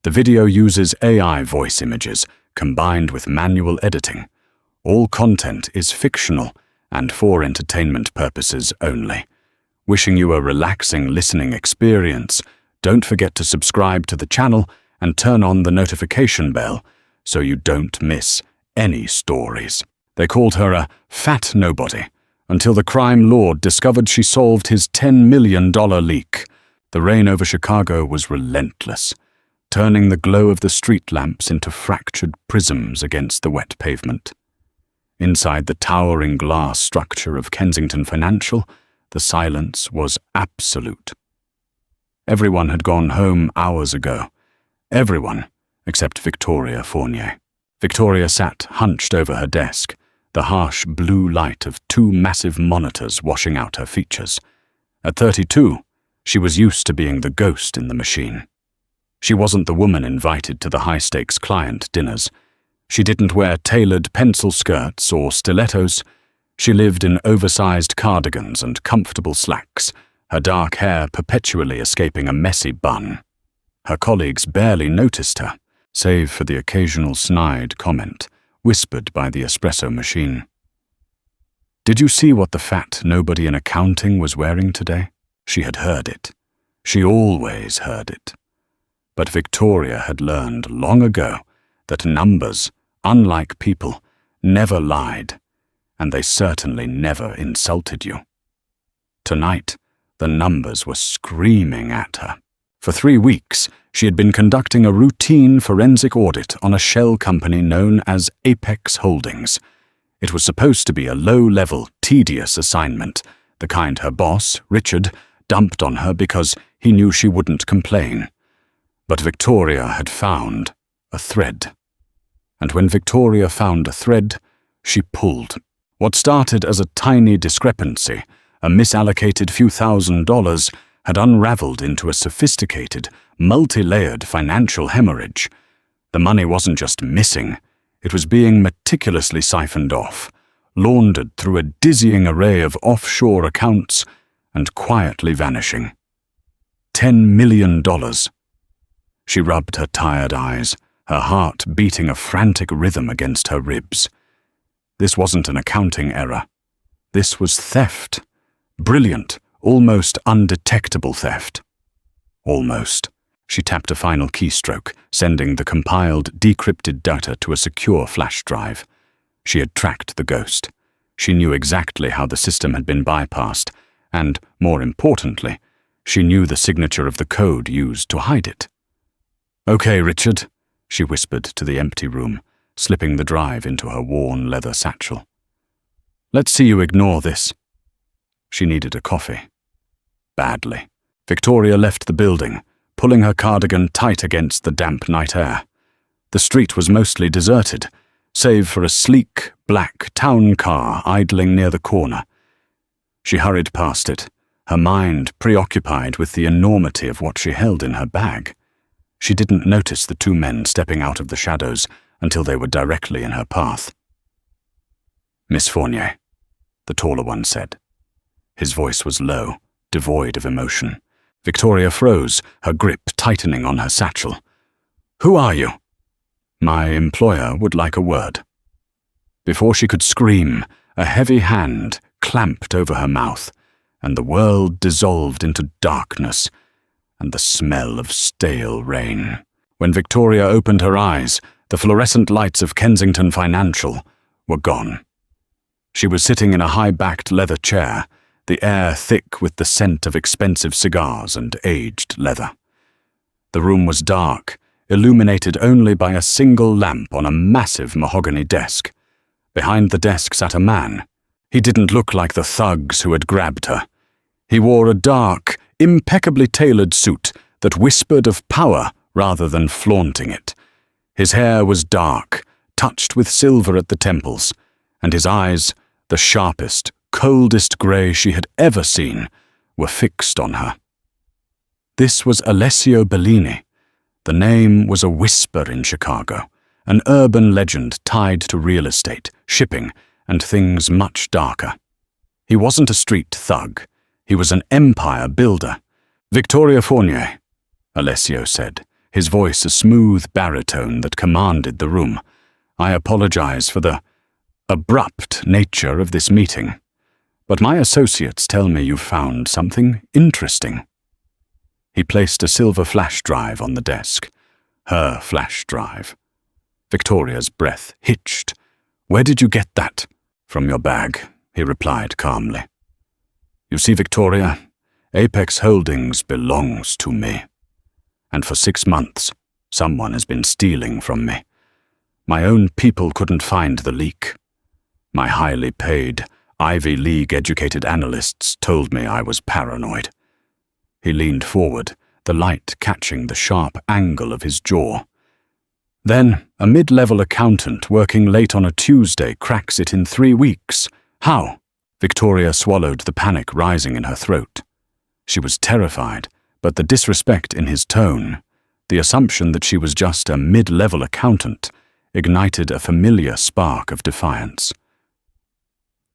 The video uses AI voice images combined with manual editing. All content is fictional and for entertainment purposes only. Wishing you a relaxing listening experience, don't forget to subscribe to the channel and turn on the notification bell so you don't miss any stories. They called her a fat nobody until the crime lord discovered she solved his $10 million leak. The rain over Chicago was relentless, turning the glow of the street lamps into fractured prisms against the wet pavement. Inside the towering glass structure of Kensington Financial, the silence was absolute. Everyone had gone home hours ago. Everyone except Victoria Fournier. Victoria sat hunched over her desk, the harsh blue light of two massive monitors washing out her features. At 32, she was used to being the ghost in the machine. She wasn't the woman invited to the high-stakes client dinners. She didn't wear tailored pencil skirts or stilettos. She lived in oversized cardigans and comfortable slacks, her dark hair perpetually escaping a messy bun. Her colleagues barely noticed her, save for the occasional snide comment, whispered by the espresso machine. "Did you see what the fat nobody in accounting was wearing today?" She had heard it. She always heard it. But Victoria had learned long ago that numbers, unlike people, never lied, and they certainly never insulted you. Tonight, the numbers were screaming at her. For 3 weeks, she had been conducting a routine forensic audit on a shell company known as Apex Holdings. It was supposed to be a low-level, tedious assignment, the kind her boss, Richard, dumped on her because he knew she wouldn't complain. But Victoria had found a thread. And when Victoria found a thread, she pulled. What started as a tiny discrepancy, a misallocated few $1,000s, had unraveled into a sophisticated, multi-layered financial hemorrhage. The money wasn't just missing, it was being meticulously siphoned off, laundered through a dizzying array of offshore accounts, and quietly vanishing. $10 million. She rubbed her tired eyes, her heart beating a frantic rhythm against her ribs. This wasn't an accounting error. This was theft. Brilliant, almost undetectable theft. Almost. She tapped a final keystroke, sending the compiled, decrypted data to a secure flash drive. She had tracked the ghost. She knew exactly how the system had been bypassed, and, more importantly, she knew the signature of the code used to hide it. "Okay, Richard," she whispered to the empty room, slipping the drive into her worn leather satchel. "Let's see you ignore this." She needed a coffee. Badly. Victoria left the building, pulling her cardigan tight against the damp night air. The street was mostly deserted, save for a sleek, black town car idling near the corner. She hurried past it, her mind preoccupied with the enormity of what she held in her bag. She didn't notice the two men stepping out of the shadows until they were directly in her path. "Miss Fournier," the taller one said. His voice was low, devoid of emotion. Victoria froze, her grip tightening on her satchel. "Who are you?" "My employer would like a word." Before she could scream, a heavy hand clamped over her mouth, and the world dissolved into darkness and the smell of stale rain. When Victoria opened her eyes, the fluorescent lights of Kensington Financial were gone. She was sitting in a high-backed leather chair, the air thick with the scent of expensive cigars and aged leather. The room was dark, illuminated only by a single lamp on a massive mahogany desk. Behind the desk sat a man. He didn't look like the thugs who had grabbed her. He wore a dark, impeccably tailored suit that whispered of power rather than flaunting it. His hair was dark, touched with silver at the temples, and his eyes, the sharpest, coldest grey she had ever seen, were fixed on her. This was Alessio Bellini. The name was a whisper in Chicago, an urban legend tied to real estate, shipping, and things much darker. He wasn't a street thug. He was an empire builder. "Victoria Fournier," Alessio said, his voice a smooth baritone that commanded the room. "I apologize for the abrupt nature of this meeting, but my associates tell me you've found something interesting." He placed a silver flash drive on the desk. Her flash drive. Victoria's breath hitched. "Where did you get that?" "From your bag," he replied calmly. "You see, Victoria, Apex Holdings belongs to me. And for 6 months, someone has been stealing from me. My own people couldn't find the leak. My highly paid, Ivy League-educated analysts told me I was paranoid." He leaned forward, the light catching the sharp angle of his jaw. "Then, a mid-level accountant working late on a Tuesday cracks it in 3 weeks. How?" Victoria swallowed the panic rising in her throat. She was terrified, but the disrespect in his tone, the assumption that she was just a mid-level accountant, ignited a familiar spark of defiance.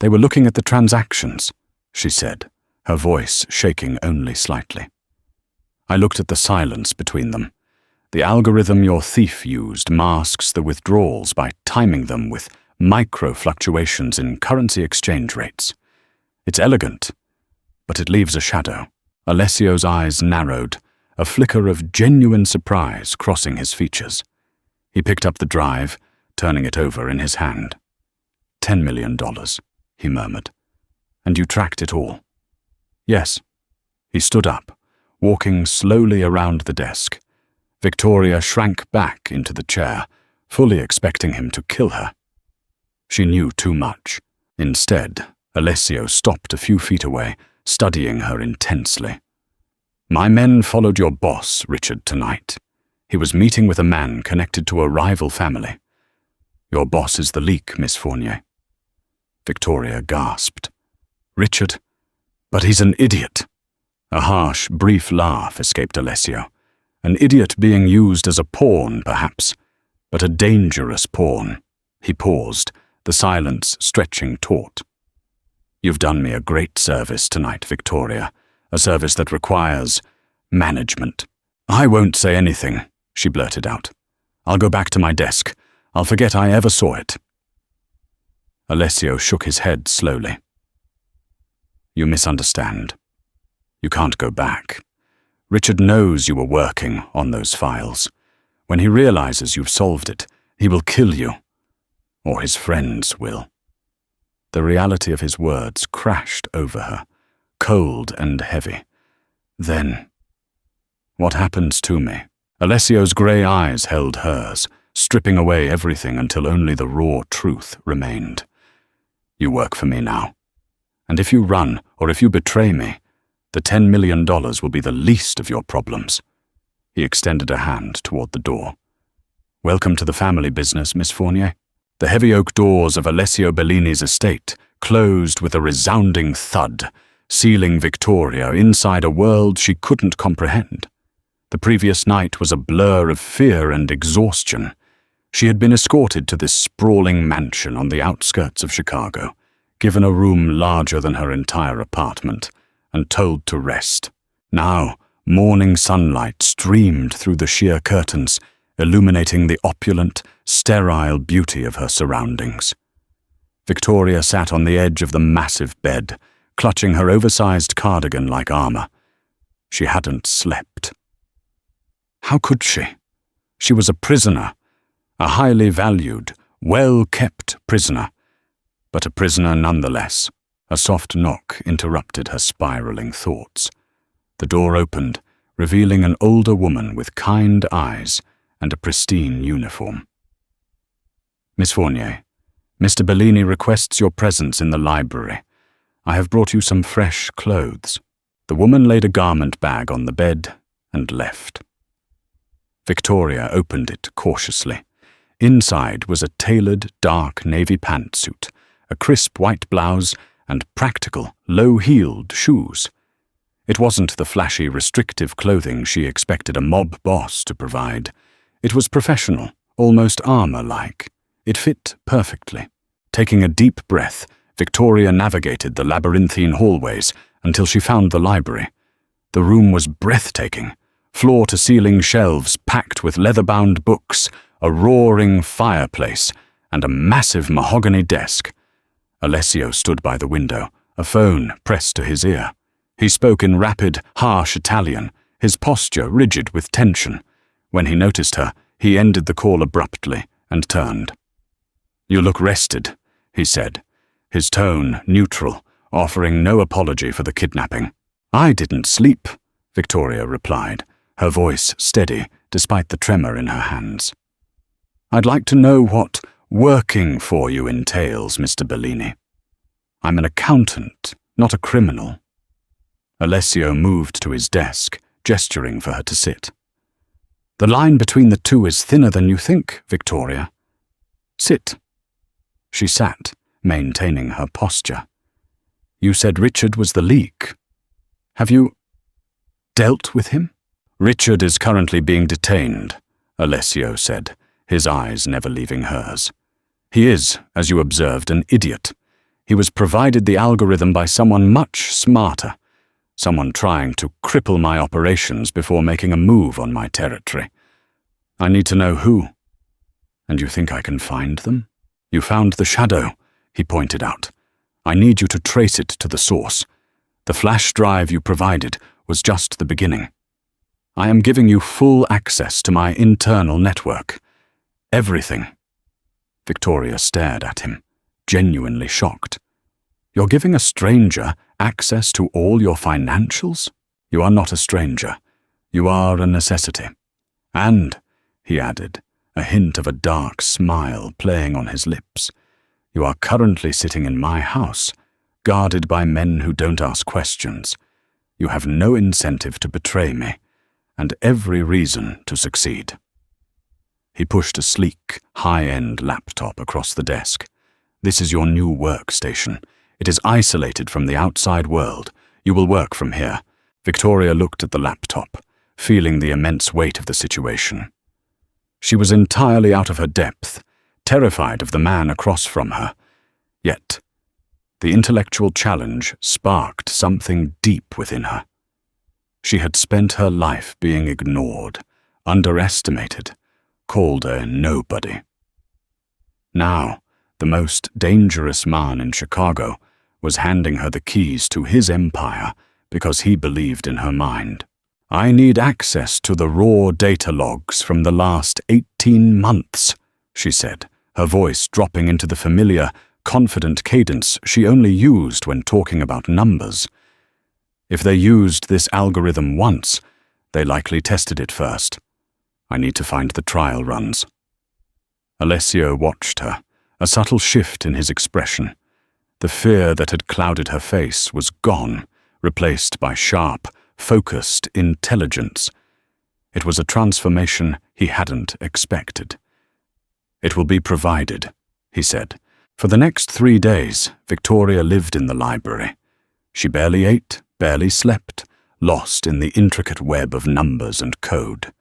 "They were looking at the transactions," she said, her voice shaking only slightly. "I looked at the silence between them. The algorithm your thief used masks the withdrawals by timing them with micro-fluctuations in currency exchange rates. It's elegant, but it leaves a shadow." Alessio's eyes narrowed, a flicker of genuine surprise crossing his features. He picked up the drive, turning it over in his hand. $10 million, he murmured. "And you tracked it all?" "Yes." He stood up, walking slowly around the desk. Victoria shrank back into the chair, fully expecting him to kill her. She knew too much. Instead, Alessio stopped a few feet away, studying her intensely. "My men followed your boss, Richard, tonight. He was meeting with a man connected to a rival family. Your boss is the leak, Miss Fournier." Victoria gasped. "Richard? But he's an idiot." A harsh, brief laugh escaped Alessio. An idiot being used as a pawn, perhaps, but a dangerous pawn. He paused, the silence stretching taut. "You've done me a great service tonight, Victoria, a service that requires management." "I won't say anything," she blurted out. "I'll go back to my desk. I'll forget I ever saw it." Alessio shook his head slowly. "You misunderstand. You can't go back. Richard knows you were working on those files. When he realizes you've solved it, he will kill you. Or his friends will." The reality of his words crashed over her, cold and heavy. "Then, what happens to me?" Alessio's grey eyes held hers, stripping away everything until only the raw truth remained. "You work for me now. And if you run, or if you betray me, the $10 million will be the least of your problems." He extended a hand toward the door. "Welcome to the family business, Miss Fournier." The heavy oak doors of Alessio Bellini's estate closed with a resounding thud, sealing Victoria inside a world she couldn't comprehend. The previous night was a blur of fear and exhaustion. She had been escorted to this sprawling mansion on the outskirts of Chicago, given a room larger than her entire apartment, and told to rest. Now, morning sunlight streamed through the sheer curtains, illuminating the opulent, sterile beauty of her surroundings. Victoria sat on the edge of the massive bed, clutching her oversized cardigan like armor. She hadn't slept. How could she? She was a prisoner, a highly valued, well-kept prisoner, but a prisoner nonetheless. A soft knock interrupted her spiraling thoughts. The door opened, revealing an older woman with kind eyes and a pristine uniform. "Miss Fournier, Mr. Bellini requests your presence in the library. I have brought you some fresh clothes." The woman laid a garment bag on the bed and left. Victoria opened it cautiously. Inside was a tailored, dark navy pantsuit, a crisp white blouse, and practical, low-heeled shoes. It wasn't the flashy, restrictive clothing she expected a mob boss to provide. It was professional, almost armor-like. It fit perfectly. Taking a deep breath, Victoria navigated the labyrinthine hallways until she found the library. The room was breathtaking, floor-to-ceiling shelves packed with leather-bound books, a roaring fireplace, and a massive mahogany desk. Alessio stood by the window, a phone pressed to his ear. He spoke in rapid, harsh Italian, his posture rigid with tension. When he noticed her, he ended the call abruptly and turned. "You look rested," he said, his tone neutral, offering no apology for the kidnapping. "I didn't sleep," Victoria replied, her voice steady despite the tremor in her hands. "I'd like to know what working for you entails, Mr. Bellini. I'm an accountant, not a criminal." Alessio moved to his desk, gesturing for her to sit. "The line between the two is thinner than you think, Victoria. Sit." She sat, maintaining her posture. "You said Richard was the leak. Have you dealt with him?" "Richard is currently being detained," Alessio said, his eyes never leaving hers. "He is, as you observed, an idiot. He was provided the algorithm by someone much smarter, someone trying to cripple my operations before making a move on my territory. I need to know who." "And you think I can find them?" "You found the shadow," he pointed out. "I need you to trace it to the source. The flash drive you provided was just the beginning. I am giving you full access to my internal network. Everything." Victoria stared at him, genuinely shocked. "You're giving a stranger access to all your financials? You are not a stranger. You are a necessity. And," he added, a hint of a dark smile playing on his lips, "you are currently sitting in my house, guarded by men who don't ask questions. You have no incentive to betray me, and every reason to succeed." He pushed a sleek, high-end laptop across the desk. "This is your new workstation. It is isolated from the outside world. You will work from here." Victoria looked at the laptop, feeling the immense weight of the situation. She was entirely out of her depth, terrified of the man across from her. Yet, the intellectual challenge sparked something deep within her. She had spent her life being ignored, underestimated, called a nobody. Now, the most dangerous man in Chicago was handing her the keys to his empire because he believed in her mind. "I need access to the raw data logs from the last 18 months, she said, her voice dropping into the familiar, confident cadence she only used when talking about numbers. If they used this algorithm once, they likely tested it first. I need to find the trial runs." Alessio watched her, a subtle shift in his expression. The fear that had clouded her face was gone, replaced by sharp, focused intelligence. It was a transformation he hadn't expected. "It will be provided," he said. For the next 3 days, Victoria lived in the library. She barely ate, barely slept, lost in the intricate web of numbers and code.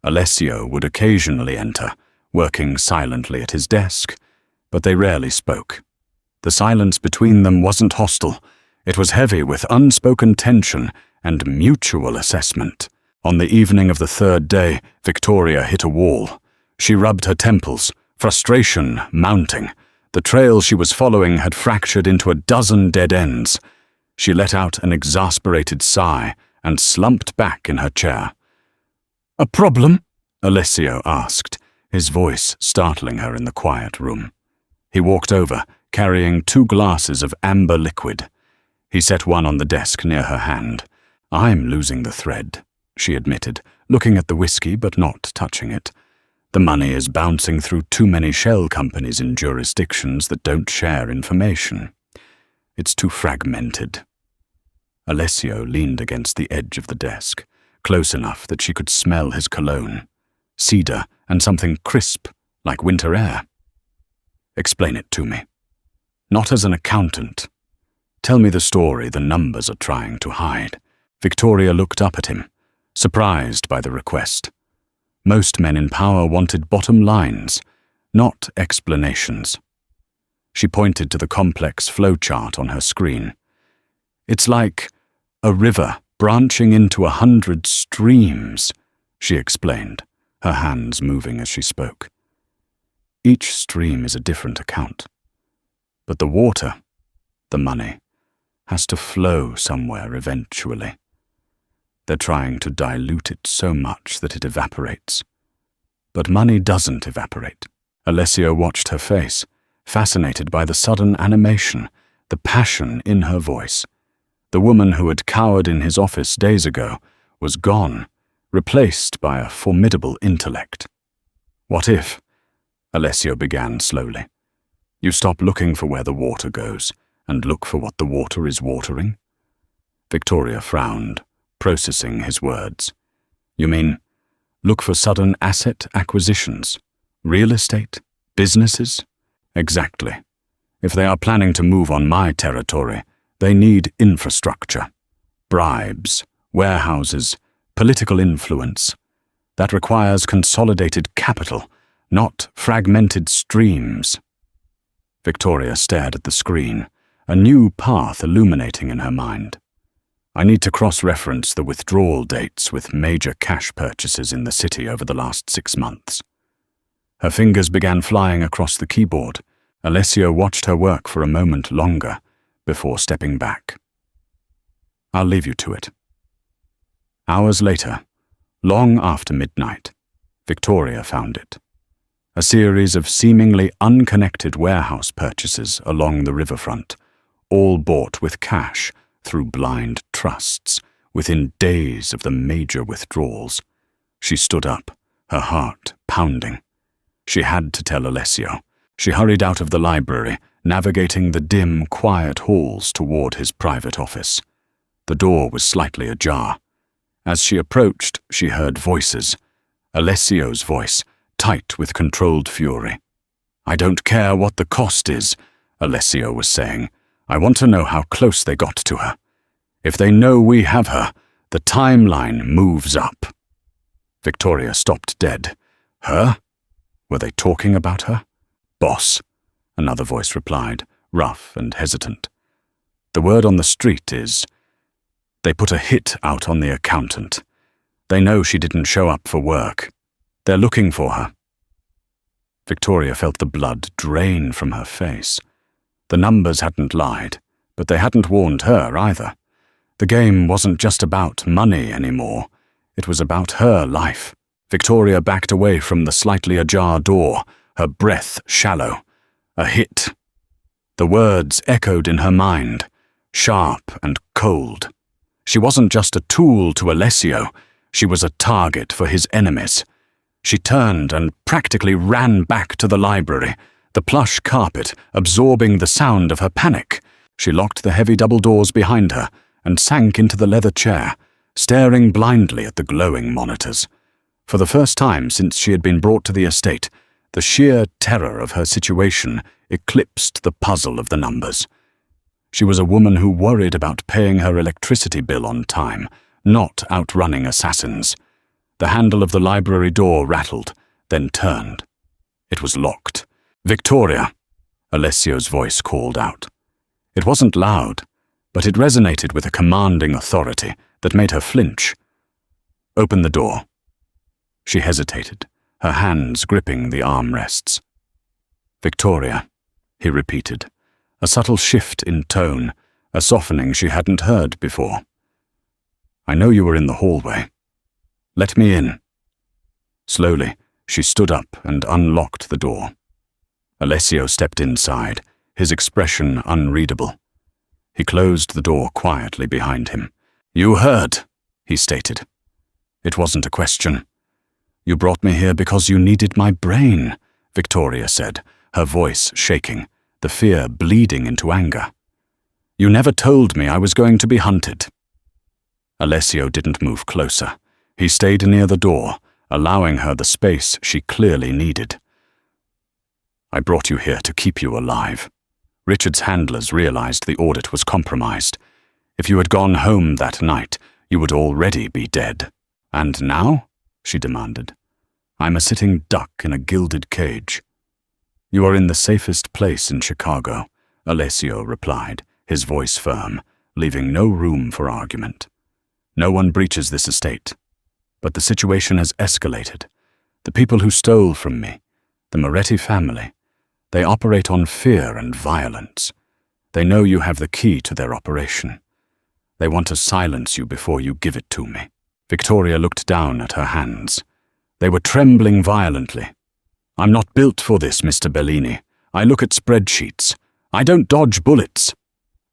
Alessio would occasionally enter, working silently at his desk, but they rarely spoke. The silence between them wasn't hostile. It was heavy with unspoken tension and mutual assessment. On the evening of the 3rd day, Victoria hit a wall. She rubbed her temples, frustration mounting. The trail she was following had fractured into a dozen dead ends. She let out an exasperated sigh and slumped back in her chair. "A problem?" Alessio asked, his voice startling her in the quiet room. He walked over, carrying 2 glasses of amber liquid. He set one on the desk near her hand. "I'm losing the thread," she admitted, looking at the whiskey but not touching it. "The money is bouncing through too many shell companies in jurisdictions that don't share information. It's too fragmented." Alessio leaned against the edge of the desk, close enough that she could smell his cologne. Cedar and something crisp, like winter air. "Explain it to me. Not as an accountant. Tell me the story the numbers are trying to hide." Victoria looked up at him, surprised by the request. Most men in power wanted bottom lines, not explanations. She pointed to the complex flowchart on her screen. "It's like a river branching into 100 streams, she explained, her hands moving as she spoke. Each stream is a different account. But the water, the money, has to flow somewhere eventually. They're trying to dilute it so much that it evaporates. But money doesn't evaporate. Alessio watched her face, fascinated by the sudden animation, the passion in her voice. The woman who had cowered in his office days ago was gone, replaced by a formidable intellect. What if, Alessio began slowly, you stop looking for where the water goes and look for what the water is watering? Victoria frowned, processing his words. You mean, look for sudden asset acquisitions? Real estate? Businesses? Exactly. If they are planning to move on my territory, they need infrastructure. Bribes, warehouses, political influence. That requires consolidated capital, not fragmented streams. Victoria stared at the screen, a new path illuminating in her mind. I need to cross-reference the withdrawal dates with major cash purchases in the city over the last 6 months. Her fingers began flying across the keyboard. Alessio watched her work for a moment longer before stepping back. I'll leave you to it. Hours later, long after midnight, Victoria found it. A series of seemingly unconnected warehouse purchases along the riverfront, all bought with cash through blind trusts, within days of the major withdrawals. She stood up, her heart pounding. She had to tell Alessio. She hurried out of the library, navigating the dim, quiet halls toward his private office. The door was slightly ajar. As she approached, she heard voices. Alessio's voice, tight with controlled fury. I don't care what the cost is, Alessio was saying. I want to know how close they got to her. If they know we have her, the timeline moves up. Victoria stopped dead. Her? Were they talking about her? Boss, another voice replied, rough and hesitant. The word on the street is, they put a hit out on the accountant. They know she didn't show up for work. They're looking for her. Victoria felt the blood drain from her face. The numbers hadn't lied, but they hadn't warned her either. The game wasn't just about money anymore. It was about her life. Victoria backed away from the slightly ajar door, her breath shallow. A hit. The words echoed in her mind, sharp and cold. She wasn't just a tool to Alessio, she was a target for his enemies. She turned and practically ran back to the library, the plush carpet absorbing the sound of her panic. She locked the heavy double doors behind her and sank into the leather chair, staring blindly at the glowing monitors. For the first time since she had been brought to the estate, the sheer terror of her situation eclipsed the puzzle of the numbers. She was a woman who worried about paying her electricity bill on time, not outrunning assassins. The handle of the library door rattled, then turned. It was locked. Victoria, Alessio's voice called out. It wasn't loud, but it resonated with a commanding authority that made her flinch. Open the door. She hesitated, her hands gripping the armrests. Victoria, he repeated, a subtle shift in tone, a softening she hadn't heard before. I know you were in the hallway. Let me in. Slowly, she stood up and unlocked the door. Alessio stepped inside, his expression unreadable. He closed the door quietly behind him. You heard, he stated. It wasn't a question. You brought me here because you needed my brain, Victoria said, her voice shaking, the fear bleeding into anger. You never told me I was going to be hunted. Alessio didn't move closer. He stayed near the door, allowing her the space she clearly needed. I brought you here to keep you alive. Richard's handlers realized the audit was compromised. If you had gone home that night, you would already be dead. And now? She demanded. I'm a sitting duck in a gilded cage. You are in the safest place in Chicago, Alessio replied, his voice firm, leaving no room for argument. No one breaches this estate. But the situation has escalated. The people who stole from me, the Moretti family, they operate on fear and violence. They know you have the key to their operation. They want to silence you before you give it to me." Victoria looked down at her hands. They were trembling violently. "I'm not built for this, Mr. Bellini. I look at spreadsheets. I don't dodge bullets."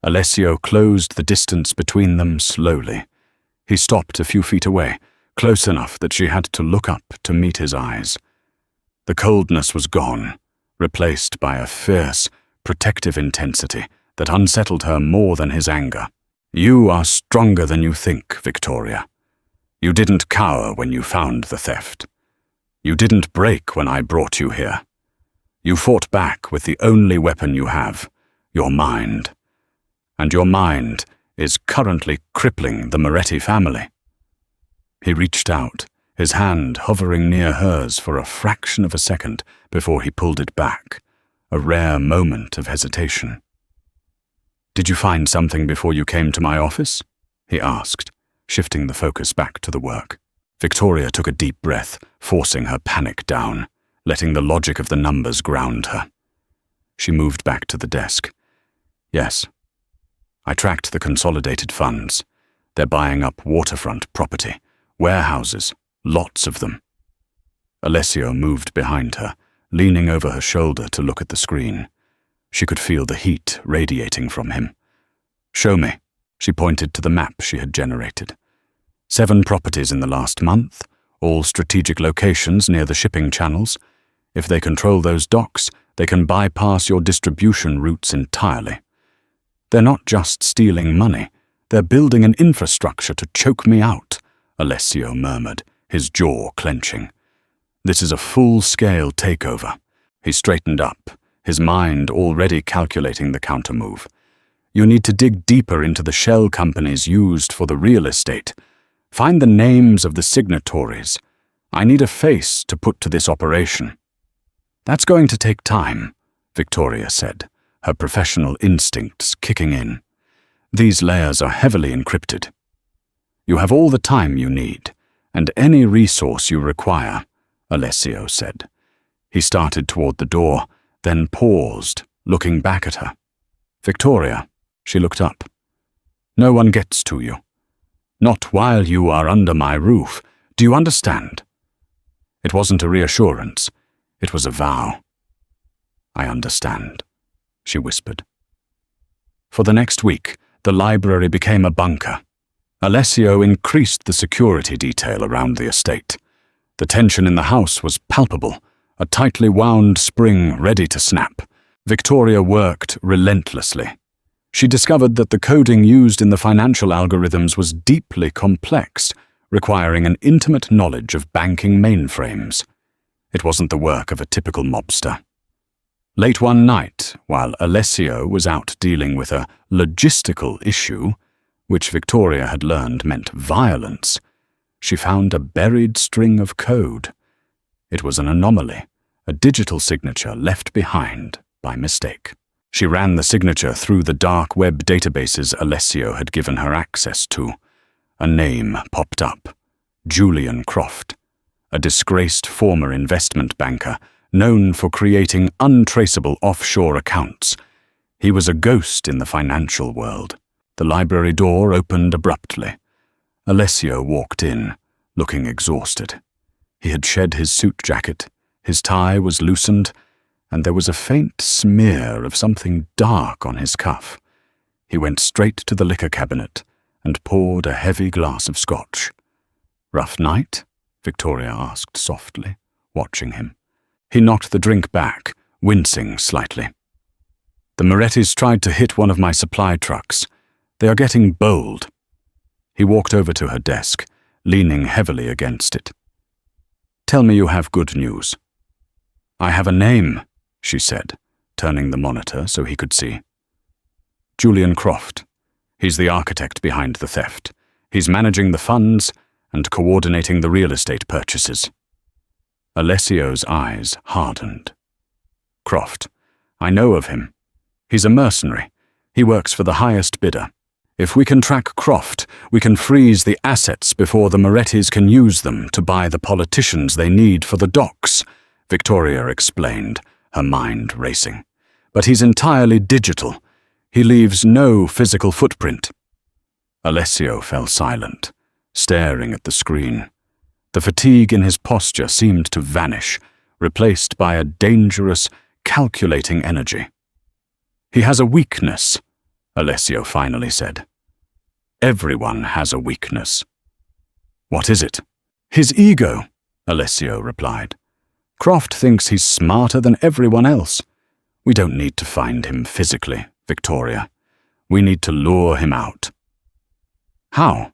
Alessio closed the distance between them slowly. He stopped a few feet away, close enough that she had to look up to meet his eyes. The coldness was gone, replaced by a fierce, protective intensity that unsettled her more than his anger. "You are stronger than you think, Victoria. You didn't cower when you found the theft. You didn't break when I brought you here. You fought back with the only weapon you have, your mind. And your mind is currently crippling the Moretti family." He reached out, his hand hovering near hers for a fraction of a second before he pulled it back, a rare moment of hesitation. "Did you find something before you came to my office?" he asked, shifting the focus back to the work. Victoria took a deep breath, forcing her panic down, letting the logic of the numbers ground her. She moved back to the desk. "Yes. I tracked the consolidated funds. They're buying up waterfront property, warehouses, lots of them." Alessio moved behind her, leaning over her shoulder to look at the screen. She could feel the heat radiating from him. "Show me." She pointed to the map she had generated. 7 properties in the last month, all strategic locations near the shipping channels. If they control those docks, they can bypass your distribution routes entirely. "They're not just stealing money, they're building an infrastructure to choke me out," Alessio murmured, his jaw clenching. "This is a full-scale takeover." He straightened up, his mind already calculating the countermove. "You need to dig deeper into the shell companies used for the real estate. Find the names of the signatories. I need a face to put to this operation." "That's going to take time," Victoria said, her professional instincts kicking in. "These layers are heavily encrypted. You have all the time you need, and any resource you require," Alessio said. He started toward the door, then paused, looking back at her. "Victoria," she looked up. "No one gets to you. Not while you are under my roof. Do you understand?" It wasn't a reassurance. It was a vow. "I understand," she whispered. For the next week, the library became a bunker. Alessio increased the security detail around the estate. The tension in the house was palpable, a tightly wound spring ready to snap. Victoria worked relentlessly. She discovered that the coding used in the financial algorithms was deeply complex, requiring an intimate knowledge of banking mainframes. It wasn't the work of a typical mobster. Late one night, while Alessio was out dealing with a logistical issue, which Victoria had learned meant violence, she found a buried string of code. It was an anomaly, a digital signature left behind by mistake. She ran the signature through the dark web databases Alessio had given her access to. A name popped up: Julian Croft, a disgraced former investment banker known for creating untraceable offshore accounts. He was a ghost in the financial world. The library door opened abruptly. Alessio walked in, looking exhausted. He had shed his suit jacket, his tie was loosened, and there was a faint smear of something dark on his cuff. He went straight to the liquor cabinet and poured a heavy glass of scotch. "Rough night?" Victoria asked softly, watching him. He knocked the drink back, wincing slightly. "The Morettis tried to hit one of my supply trucks. They are getting bold." He walked over to her desk, leaning heavily against it. "Tell me you have good news." "I have a name," she said, turning the monitor so he could see. "Julian Croft. He's the architect behind the theft. He's managing the funds and coordinating the real estate purchases." Alessio's eyes hardened. "Croft. I know of him. He's a mercenary. He works for the highest bidder. If we can track Croft, we can freeze the assets before the Morettis can use them to buy the politicians they need for the docks, Victoria explained, her mind racing. But he's entirely digital. He leaves no physical footprint. Alessio fell silent, staring at the screen. The fatigue in his posture seemed to vanish, replaced by a dangerous, calculating energy. "He has a weakness," Alessio finally said. "Everyone has a weakness." "What is it?" "His ego," Alessio replied. "Croft thinks he's smarter than everyone else. We don't need to find him physically, Victoria. We need to lure him out." "How?"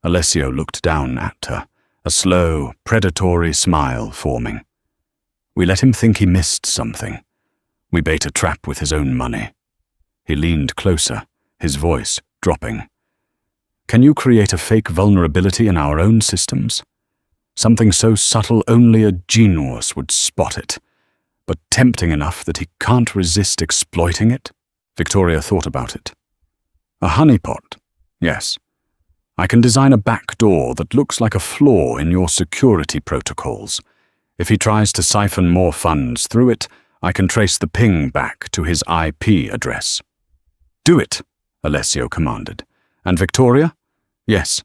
Alessio looked down at her, a slow, predatory smile forming. "We let him think he missed something. We bait a trap with his own money." He leaned closer, his voice dropping. "Can you create a fake vulnerability in our own systems? Something so subtle only a genius would spot it, but tempting enough that he can't resist exploiting it?" Victoria thought about it. "A honeypot, yes. I can design a back door that looks like a flaw in your security protocols. If he tries to siphon more funds through it, I can trace the ping back to his IP address." "Do it," Alessio commanded. "And Victoria? Yes,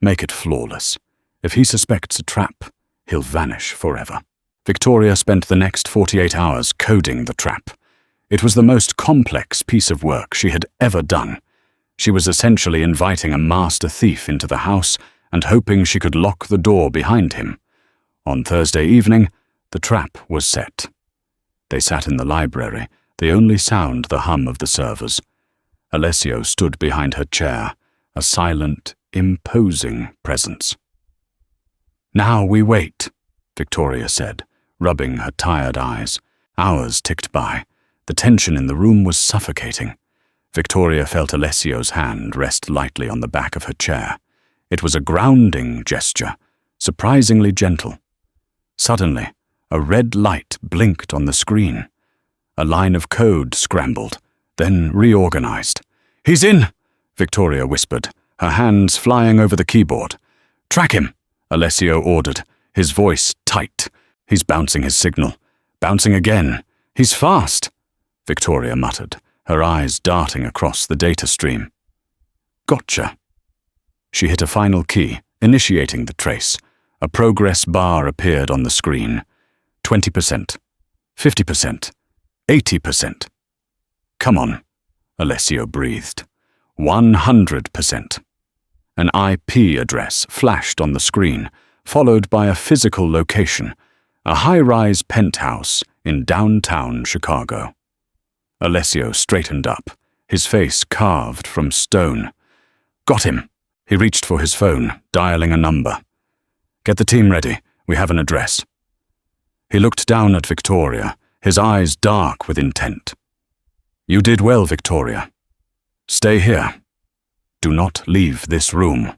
make it flawless. If he suspects a trap, he'll vanish forever." Victoria spent the next 48 hours coding the trap. It was the most complex piece of work she had ever done. She was essentially inviting a master thief into the house and hoping she could lock the door behind him. On Thursday evening, the trap was set. They sat in the library, the only sound the hum of the servers. Alessio stood behind her chair, a silent, imposing presence. "Now we wait," Victoria said, rubbing her tired eyes. Hours ticked by. The tension in the room was suffocating. Victoria felt Alessio's hand rest lightly on the back of her chair. It was a grounding gesture, surprisingly gentle. Suddenly, a red light blinked on the screen. A line of code scrambled, then reorganized. "He's in," Victoria whispered, her hands flying over the keyboard. "Track him," Alessio ordered, his voice tight. "He's bouncing his signal. Bouncing again. He's fast," Victoria muttered, her eyes darting across the data stream. "Gotcha." She hit a final key, initiating the trace. A progress bar appeared on the screen. 20%, 50%, 80%. "Come on," Alessio breathed. 100%. An IP address flashed on the screen, followed by a physical location, a high-rise penthouse in downtown Chicago. Alessio straightened up, his face carved from stone. "Got him." He reached for his phone, dialing a number. "Get the team ready. We have an address." He looked down at Victoria, his eyes dark with intent. "You did well, Victoria. Stay here. Do not leave this room."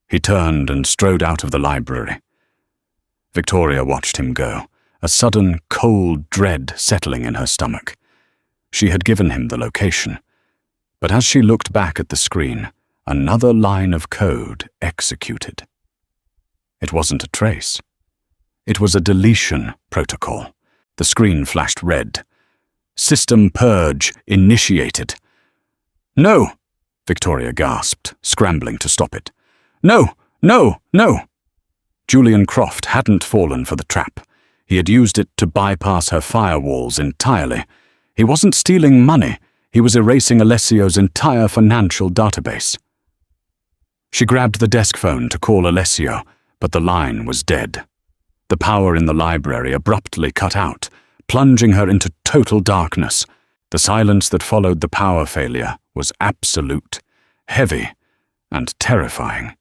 He turned and strode out of the library. Victoria watched him go, a sudden cold dread settling in her stomach. She had given him the location, but as she looked back at the screen, another line of code executed. It wasn't a trace. It was a deletion protocol. The screen flashed red. "System purge initiated." "No!" Victoria gasped, scrambling to stop it. "No! No! No!" Julian Croft hadn't fallen for the trap. He had used it to bypass her firewalls entirely. He wasn't stealing money. He was erasing Alessio's entire financial database. She grabbed the desk phone to call Alessio, but the line was dead. The power in the library abruptly cut out, plunging her into total darkness. The silence that followed the power failure was absolute, heavy, and terrifying.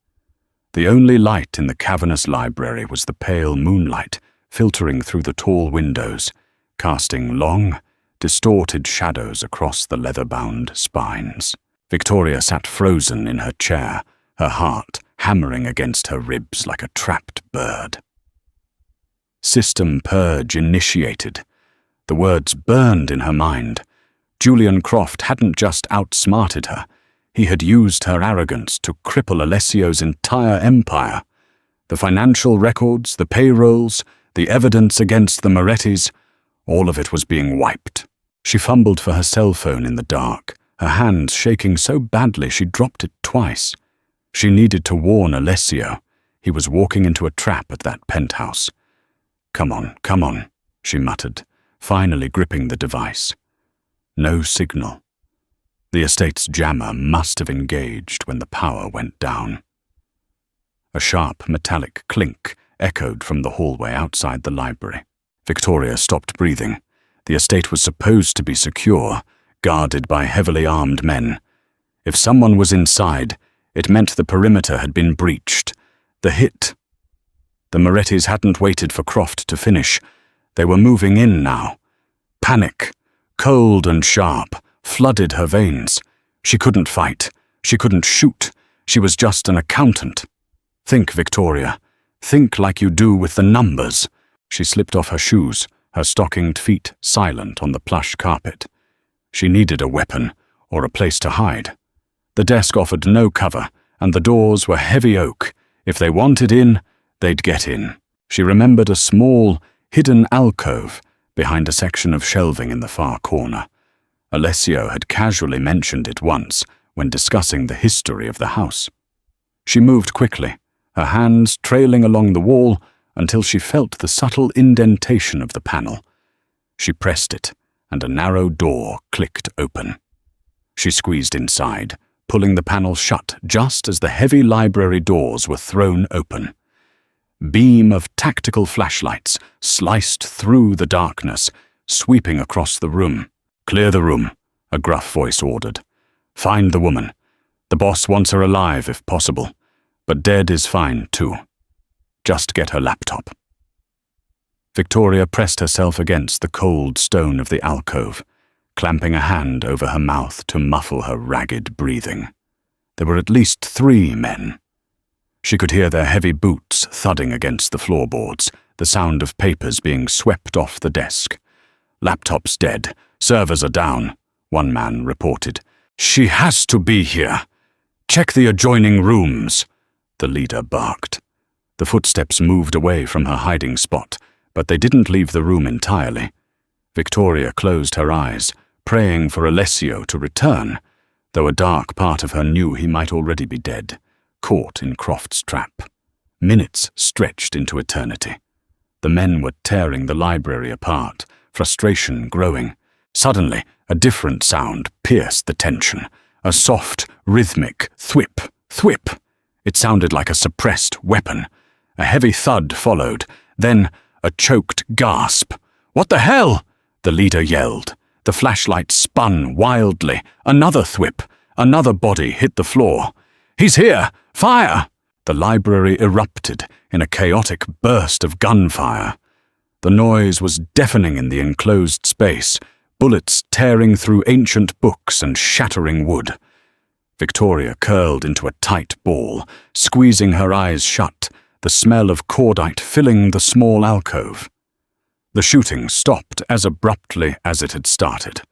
The only light in the cavernous library was the pale moonlight filtering through the tall windows, casting long, distorted shadows across the leather-bound spines. Victoria sat frozen in her chair, her heart hammering against her ribs like a trapped bird. System purge initiated. The words burned in her mind. Julian Croft hadn't just outsmarted her. He had used her arrogance to cripple Alessio's entire empire. The financial records, the payrolls, the evidence against the Morettis, all of it was being wiped. She fumbled for her cell phone in the dark, her hands shaking so badly she dropped it twice. She needed to warn Alessio. He was walking into a trap at that penthouse. Come on, she muttered, finally gripping the device. No signal. The estate's jammer must have engaged when the power went down. A sharp metallic clink echoed from the hallway outside the library. Victoria stopped breathing. The estate was supposed to be secure, guarded by heavily armed men. If someone was inside, it meant the perimeter had been breached. The hit. The Morettis hadn't waited for Croft to finish. They were moving in now. Panic, cold and sharp, flooded her veins. She couldn't fight. She couldn't shoot. She was just an accountant. Think, Victoria. Think like you do with the numbers. She slipped off her shoes, her stockinged feet silent on the plush carpet. She needed a weapon, or a place to hide. The desk offered no cover, and the doors were heavy oak. If they wanted in, they'd get in. She remembered a small, hidden alcove behind a section of shelving in the far corner. Alessio had casually mentioned it once when discussing the history of the house. She moved quickly, her hands trailing along the wall until she felt the subtle indentation of the panel. She pressed it, and a narrow door clicked open. She squeezed inside, pulling the panel shut just as the heavy library doors were thrown open. Beam of tactical flashlights sliced through the darkness, sweeping across the room. "Clear the room," a gruff voice ordered. "Find the woman. The boss wants her alive if possible, but dead is fine too. Just get her laptop." Victoria pressed herself against the cold stone of the alcove, clamping a hand over her mouth to muffle her ragged breathing. There were at least 3 men. She could hear their heavy boots thudding against the floorboards, the sound of papers being swept off the desk. "Laptop's dead. Servers are down," one man reported. "She has to be here. Check the adjoining rooms," the leader barked. The footsteps moved away from her hiding spot, but they didn't leave the room entirely. Victoria closed her eyes, praying for Alessio to return, though a dark part of her knew he might already be dead, caught in Croft's trap. Minutes stretched into eternity. The men were tearing the library apart, frustration growing. Suddenly, a different sound pierced the tension, a soft, rhythmic thwip, thwip. It sounded like a suppressed weapon. A heavy thud followed, then a choked gasp. "What the hell?" the leader yelled. The flashlight spun wildly. Another thwip. Another body hit the floor. "He's here! Fire!" The library erupted in a chaotic burst of gunfire. The noise was deafening in the enclosed space, bullets tearing through ancient books and shattering wood. Victoria curled into a tight ball, squeezing her eyes shut, the smell of cordite filling the small alcove. The shooting stopped as abruptly as it had started.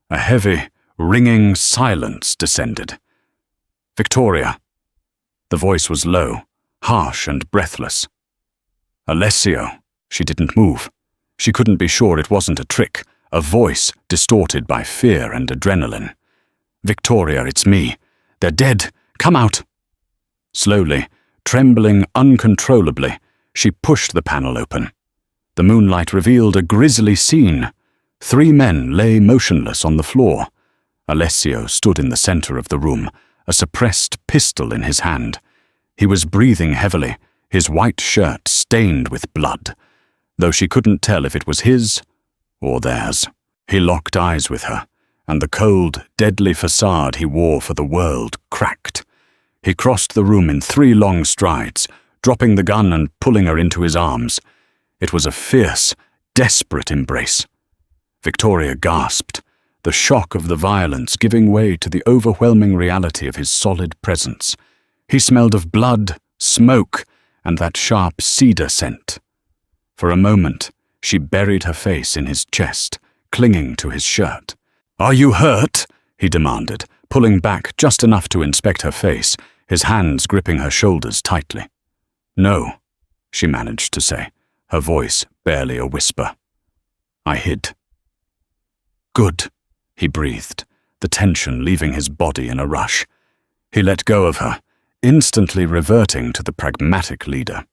A heavy, ringing silence descended. "Victoria." The voice was low, harsh and breathless. "Alessio." She didn't move. She couldn't be sure it wasn't a trick, a voice distorted by fear and adrenaline. "Victoria, it's me. They're dead. Come out." Slowly, trembling uncontrollably, she pushed the panel open. The moonlight revealed a grisly scene. 3 men lay motionless on the floor. Alessio stood in the center of the room, a suppressed pistol in his hand. He was breathing heavily, his white shirt stained with blood, though she couldn't tell if it was his or theirs. He locked eyes with her, and the cold, deadly facade he wore for the world cracked. He crossed the room in 3 long strides, dropping the gun and pulling her into his arms. It was a fierce, desperate embrace. Victoria gasped, the shock of the violence giving way to the overwhelming reality of his solid presence. He smelled of blood, smoke, and that sharp cedar scent. For a moment, she buried her face in his chest, clinging to his shirt. "Are you hurt?" he demanded, pulling back just enough to inspect her face, his hands gripping her shoulders tightly. "No," she managed to say, her voice barely a whisper. I hid. "Good," he breathed, the tension leaving his body in a rush. He let go of her, instantly reverting to the pragmatic leader.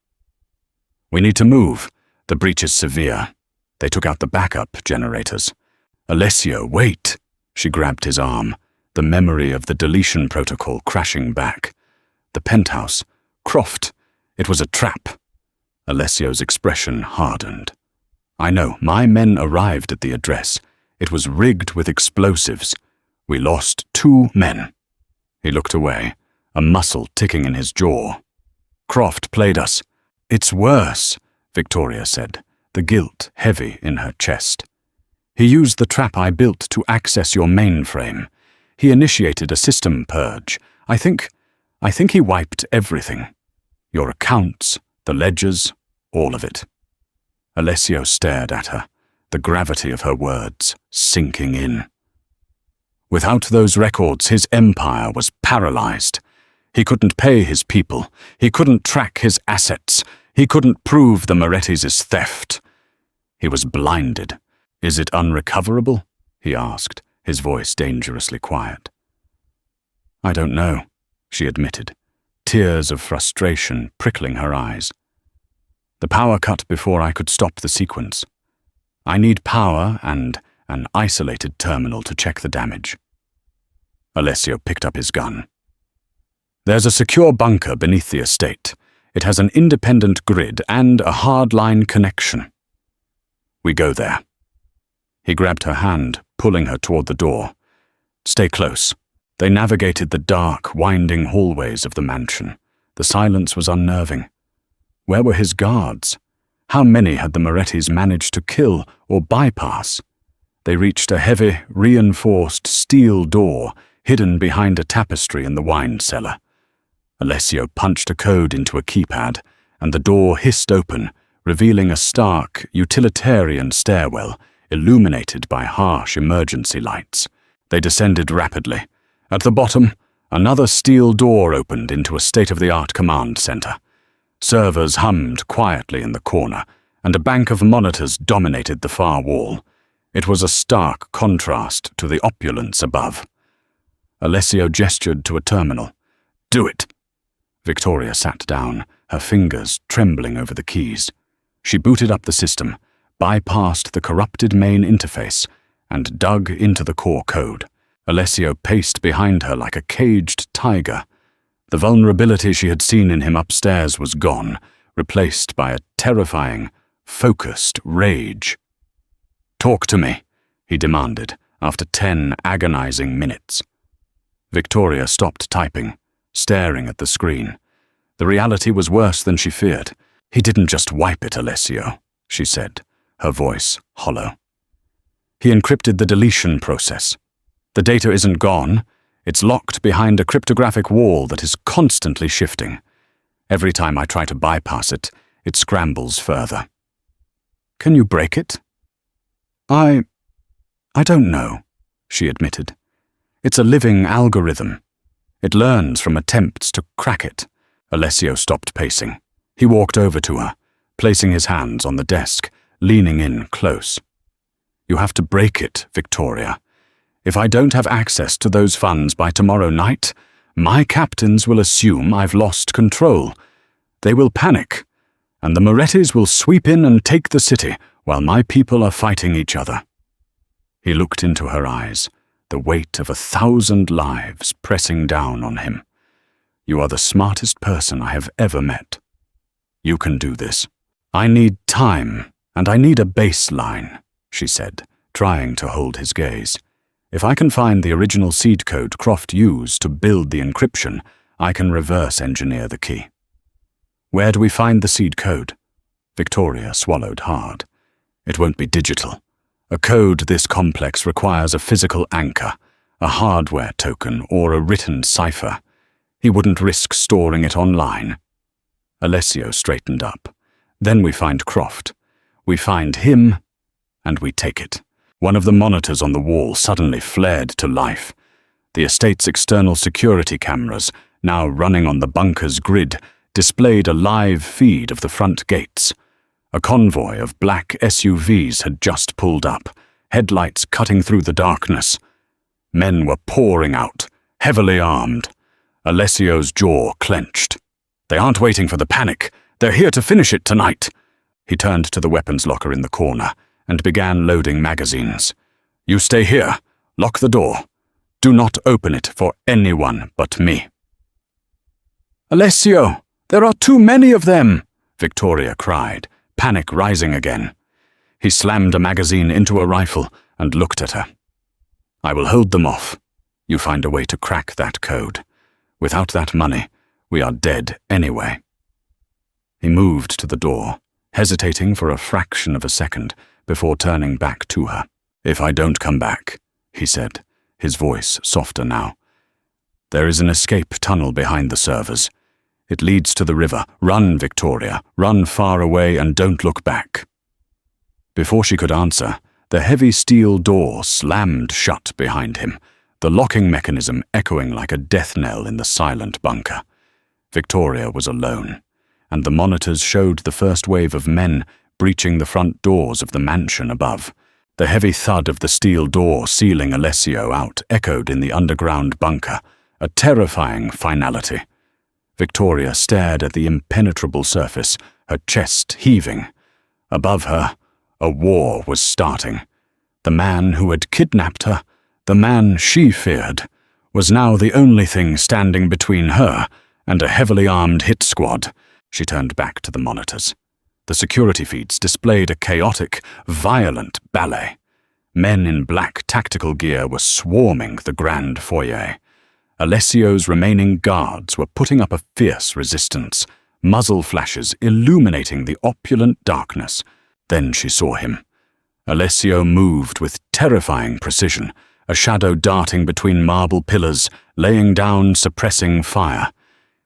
"We need to move. The breach is severe. They took out the backup generators." "Alessio, wait!" She grabbed his arm, the memory of the deletion protocol crashing back. The penthouse. Croft. It was a trap. Alessio's expression hardened. "I know. My men arrived at the address. It was rigged with explosives. We lost 2 men. He looked away, a muscle ticking in his jaw. "Croft played us." "It's worse," Victoria said, the guilt heavy in her chest. "He used the trap I built to access your mainframe. He initiated a system purge. I think he wiped everything. Your accounts, the ledgers, all of it." Alessio stared at her, the gravity of her words sinking in. Without those records, his empire was paralyzed. He couldn't pay his people. He couldn't track his assets. He couldn't prove the Moretti's theft. He was blinded. "Is it unrecoverable?" he asked, his voice dangerously quiet. "I don't know," she admitted, tears of frustration prickling her eyes. "The power cut before I could stop the sequence. I need power and an isolated terminal to check the damage." Alessio picked up his gun. "There's a secure bunker beneath the estate. It has an independent grid and a hardline connection. We go there." He grabbed her hand, pulling her toward the door. "Stay close." They navigated the dark, winding hallways of the mansion. The silence was unnerving. Where were his guards? How many had the Morettis managed to kill or bypass? They reached a heavy, reinforced steel door hidden behind a tapestry in the wine cellar. Alessio punched a code into a keypad, and the door hissed open, revealing a stark, utilitarian stairwell illuminated by harsh emergency lights. They descended rapidly. At the bottom, another steel door opened into a state-of-the-art command center. Servers hummed quietly in the corner, and a bank of monitors dominated the far wall. It was a stark contrast to the opulence above. Alessio gestured to a terminal. "Do it." Victoria sat down, her fingers trembling over the keys. She booted up the system, bypassed the corrupted main interface, and dug into the core code. Alessio paced behind her like a caged tiger. The vulnerability she had seen in him upstairs was gone, replaced by a terrifying, focused rage. "Talk to me," he demanded, after 10 agonizing minutes. Victoria stopped typing, staring at the screen. The reality was worse than she feared. "He didn't just wipe it, Alessio," she said, her voice hollow. "He encrypted the deletion process. The data isn't gone. It's locked behind a cryptographic wall that is constantly shifting. Every time I try to bypass it, it scrambles further." "Can you break it?" I don't know," she admitted. "It's a living algorithm. It learns from attempts to crack it." Alessio stopped pacing. He walked over to her, placing his hands on the desk, leaning in close. "You have to break it, Victoria. If I don't have access to those funds by tomorrow night, my captains will assume I've lost control. They will panic, and the Morettis will sweep in and take the city while my people are fighting each other." He looked into her eyes, the weight of 1,000 lives pressing down on him. "You are the smartest person I have ever met. You can do this." "I need time, and I need a baseline," she said, trying to hold his gaze. "If I can find the original seed code Croft used to build the encryption, I can reverse engineer the key." "Where do we find the seed code?" Victoria swallowed hard. "It won't be digital. A code this complex requires a physical anchor, a hardware token, or a written cipher. He wouldn't risk storing it online." Alessio straightened up. "Then we find Croft. We find him, and we take it." One of the monitors on the wall suddenly flared to life. The estate's external security cameras, now running on the bunker's grid, displayed a live feed of the front gates. A convoy of black SUVs had just pulled up, headlights cutting through the darkness. Men were pouring out, heavily armed. Alessio's jaw clenched. "They aren't waiting for the panic. They're here to finish it tonight." He turned to the weapons locker in the corner and began loading magazines. "You stay here. Lock the door. Do not open it for anyone but me." "Alessio, there are too many of them!" Victoria cried, panic rising again. He slammed a magazine into a rifle and looked at her. "I will hold them off. You find a way to crack that code. Without that money, we are dead anyway." He moved to the door, hesitating for a fraction of a second before turning back to her. "If I don't come back," he said, his voice softer now. "There is an escape tunnel behind the servers. It leads to the river. Run, Victoria. Run far away and don't look back." Before she could answer, the heavy steel door slammed shut behind him, the locking mechanism echoing like a death knell in the silent bunker. Victoria was alone, and the monitors showed the first wave of men breaching the front doors of the mansion above. The heavy thud of the steel door sealing Alessio out echoed in the underground bunker, a terrifying finality. Victoria stared at the impenetrable surface, her chest heaving. Above her, a war was starting. The man who had kidnapped her, the man she feared, was now the only thing standing between her and a heavily armed hit squad. She turned back to the monitors. The security feeds displayed a chaotic, violent ballet. Men in black tactical gear were swarming the grand foyer. Alessio's remaining guards were putting up a fierce resistance, muzzle flashes illuminating the opulent darkness. Then she saw him. Alessio moved with terrifying precision, a shadow darting between marble pillars, laying down suppressing fire.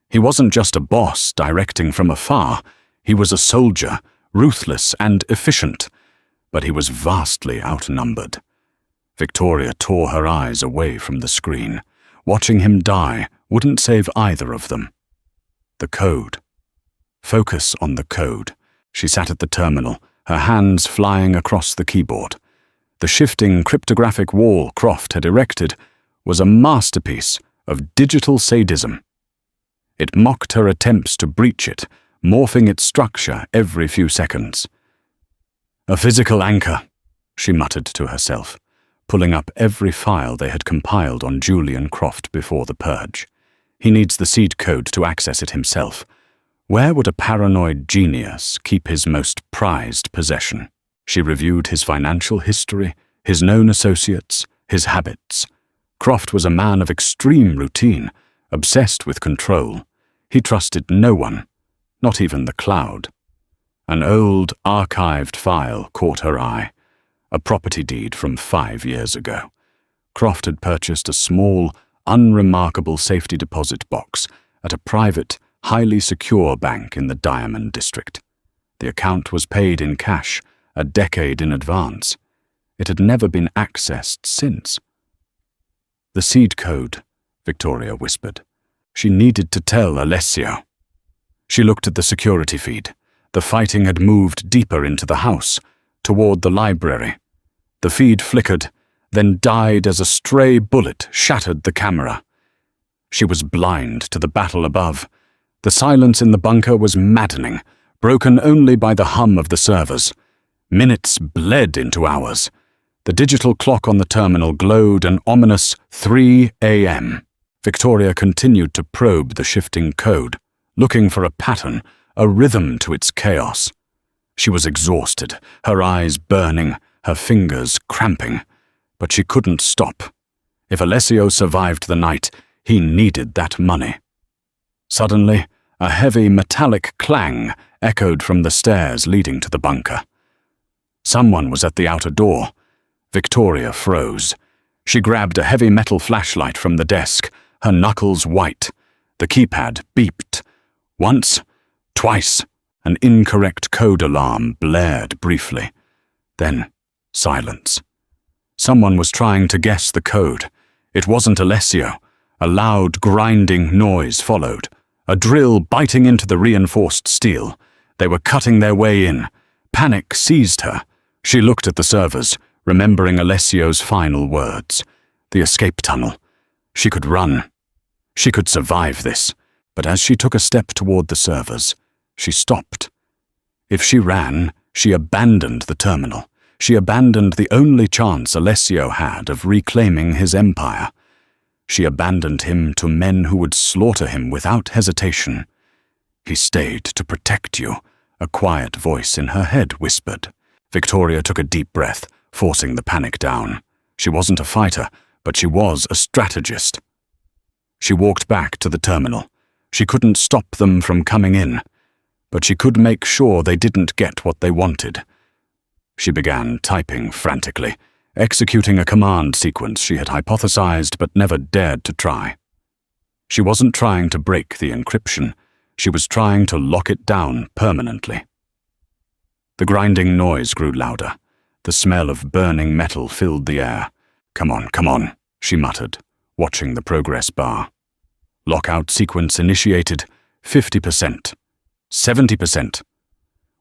He wasn't just a boss directing from afar. He was a soldier, ruthless and efficient, but he was vastly outnumbered. Victoria tore her eyes away from the screen. Watching him die wouldn't save either of them. The code. Focus on the code. She sat at the terminal, her hands flying across the keyboard. The shifting cryptographic wall Croft had erected was a masterpiece of digital sadism. It mocked her attempts to breach it, morphing its structure every few seconds. "A physical anchor," she muttered to herself, pulling up every file they had compiled on Julian Croft before the purge. He needs the seed code to access it himself. Where would a paranoid genius keep his most prized possession? She reviewed his financial history, his known associates, his habits. Croft was a man of extreme routine, obsessed with control. He trusted no one, not even the cloud. An old, archived file caught her eye, a property deed from 5 years ago. Croft had purchased a small, unremarkable safety deposit box at a private, highly secure bank in the Diamond District. The account was paid in cash, a decade in advance. It had never been accessed since. "The seed code," Victoria whispered. She needed to tell Alessio. She looked at the security feed. The fighting had moved deeper into the house, toward the library. The feed flickered, then died as a stray bullet shattered the camera. She was blind to the battle above. The silence in the bunker was maddening, broken only by the hum of the servers. Minutes bled into hours. The digital clock on the terminal glowed an ominous 3 a.m. Victoria continued to probe the shifting code, looking for a pattern, a rhythm to its chaos. She was exhausted, her eyes burning, her fingers cramping, but she couldn't stop. If Alessio survived the night, he needed that money. Suddenly, a heavy metallic clang echoed from the stairs leading to the bunker. Someone was at the outer door. Victoria froze. She grabbed a heavy metal flashlight from the desk, her knuckles white. The keypad beeped. Once, twice, an incorrect code alarm blared briefly. Then, silence. Someone was trying to guess the code. It wasn't Alessio. A loud, grinding noise followed, a drill biting into the reinforced steel. They were cutting their way in. Panic seized her. She looked at the servers, remembering Alessio's final words. The escape tunnel. She could run. She could survive this. But as she took a step toward the servers, she stopped. If she ran, she abandoned the terminal. She abandoned the only chance Alessio had of reclaiming his empire. She abandoned him to men who would slaughter him without hesitation. He stayed to protect you, a quiet voice in her head whispered. Victoria took a deep breath, forcing the panic down. She wasn't a fighter, but she was a strategist. She walked back to the terminal. She couldn't stop them from coming in, but she could make sure they didn't get what they wanted. She began typing frantically, executing a command sequence she had hypothesized but never dared to try. She wasn't trying to break the encryption. She was trying to lock it down permanently. The grinding noise grew louder. The smell of burning metal filled the air. Come on, she muttered, watching the progress bar. Lockout sequence initiated. 50%. 70%.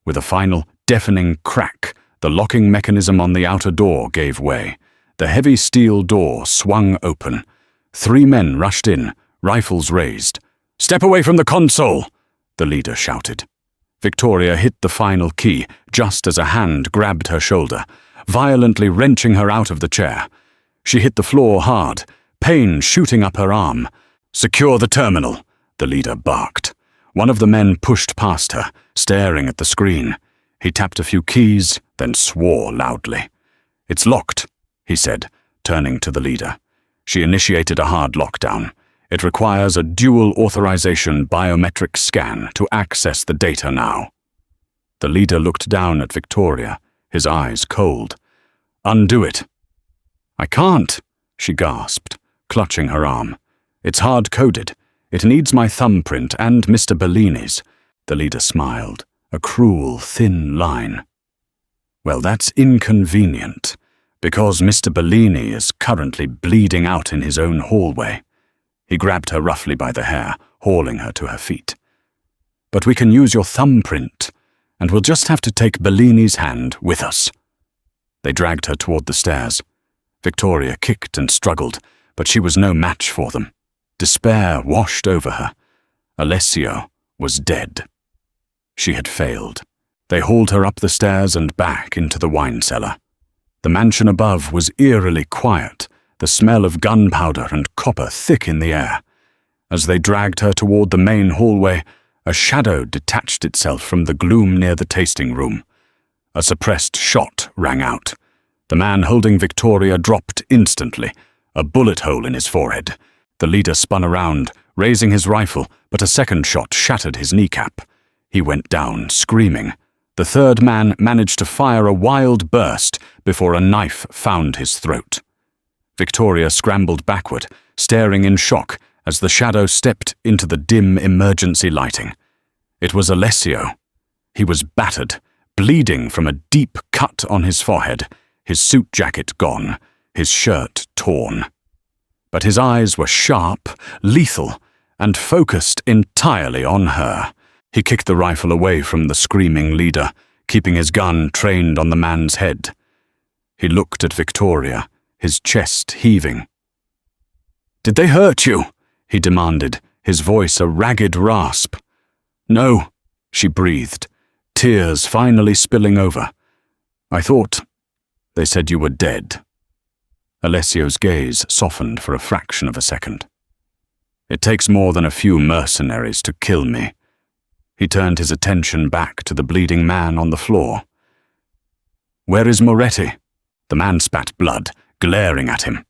With a final, deafening crack, the locking mechanism on the outer door gave way. The heavy steel door swung open. 3 men rushed in, rifles raised. "Step away from the console!" the leader shouted. Victoria hit the final key just as a hand grabbed her shoulder, violently wrenching her out of the chair. She hit the floor hard, pain shooting up her arm. "Secure the terminal," the leader barked. One of the men pushed past her, staring at the screen. He tapped a few keys, then swore loudly. "It's locked," he said, turning to the leader. She initiated a hard lockdown. "It requires a dual authorization biometric scan to access the data now." The leader looked down at Victoria, his eyes cold. "Undo it." "I can't," she gasped, clutching her arm. "It's hard-coded. It needs my thumbprint and Mr. Bellini's." The leader smiled, a cruel, thin line. "Well, that's inconvenient, because Mr. Bellini is currently bleeding out in his own hallway." He grabbed her roughly by the hair, hauling her to her feet. "But we can use your thumbprint, and we'll just have to take Bellini's hand with us." They dragged her toward the stairs. Victoria kicked and struggled, but she was no match for them. Despair washed over her. Alessio was dead. She had failed. They hauled her up the stairs and back into the wine cellar. The mansion above was eerily quiet, the smell of gunpowder and copper thick in the air. As they dragged her toward the main hallway, a shadow detached itself from the gloom near the tasting room. A suppressed shot rang out. The man holding Victoria dropped instantly, a bullet hole in his forehead. The leader spun around, raising his rifle, but a second shot shattered his kneecap. He went down, screaming. The third man managed to fire a wild burst before a knife found his throat. Victoria scrambled backward, staring in shock as the shadow stepped into the dim emergency lighting. It was Alessio. He was battered, bleeding from a deep cut on his forehead, his suit jacket gone, his shirt torn. But his eyes were sharp, lethal, and focused entirely on her. He kicked the rifle away from the screaming leader, keeping his gun trained on the man's head. He looked at Victoria, his chest heaving. "Did they hurt you?" he demanded, his voice a ragged rasp. "No," she breathed, tears finally spilling over. "I thought they said you were dead." Alessio's gaze softened for a fraction of a second. "It takes more than a few mercenaries to kill me." He turned his attention back to the bleeding man on the floor. "Where is Moretti?" The man spat blood, glaring at him.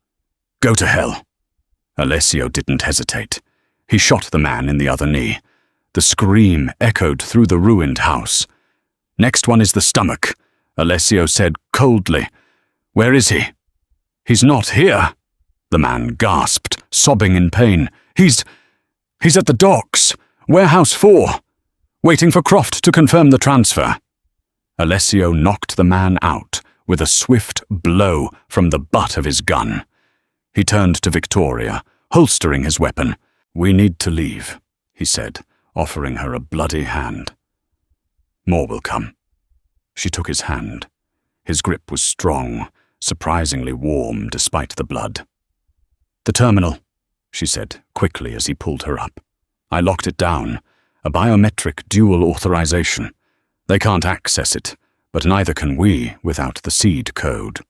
"Go to hell." Alessio didn't hesitate. He shot the man in the other knee. The scream echoed through the ruined house. "Next one is the stomach," Alessio said coldly. "Where is he?" "He's not here," the man gasped, sobbing in pain. He's at the docks, warehouse 4, waiting for Croft to confirm the transfer." Alessio knocked the man out with a swift blow from the butt of his gun. He turned to Victoria, holstering his weapon. "We need to leave," he said, offering her a bloody hand. "More will come." She took his hand. His grip was strong, surprisingly warm despite the blood. "The terminal," she said quickly as he pulled her up. "I locked it down, a biometric dual authorization. They can't access it, but neither can we without the seed code."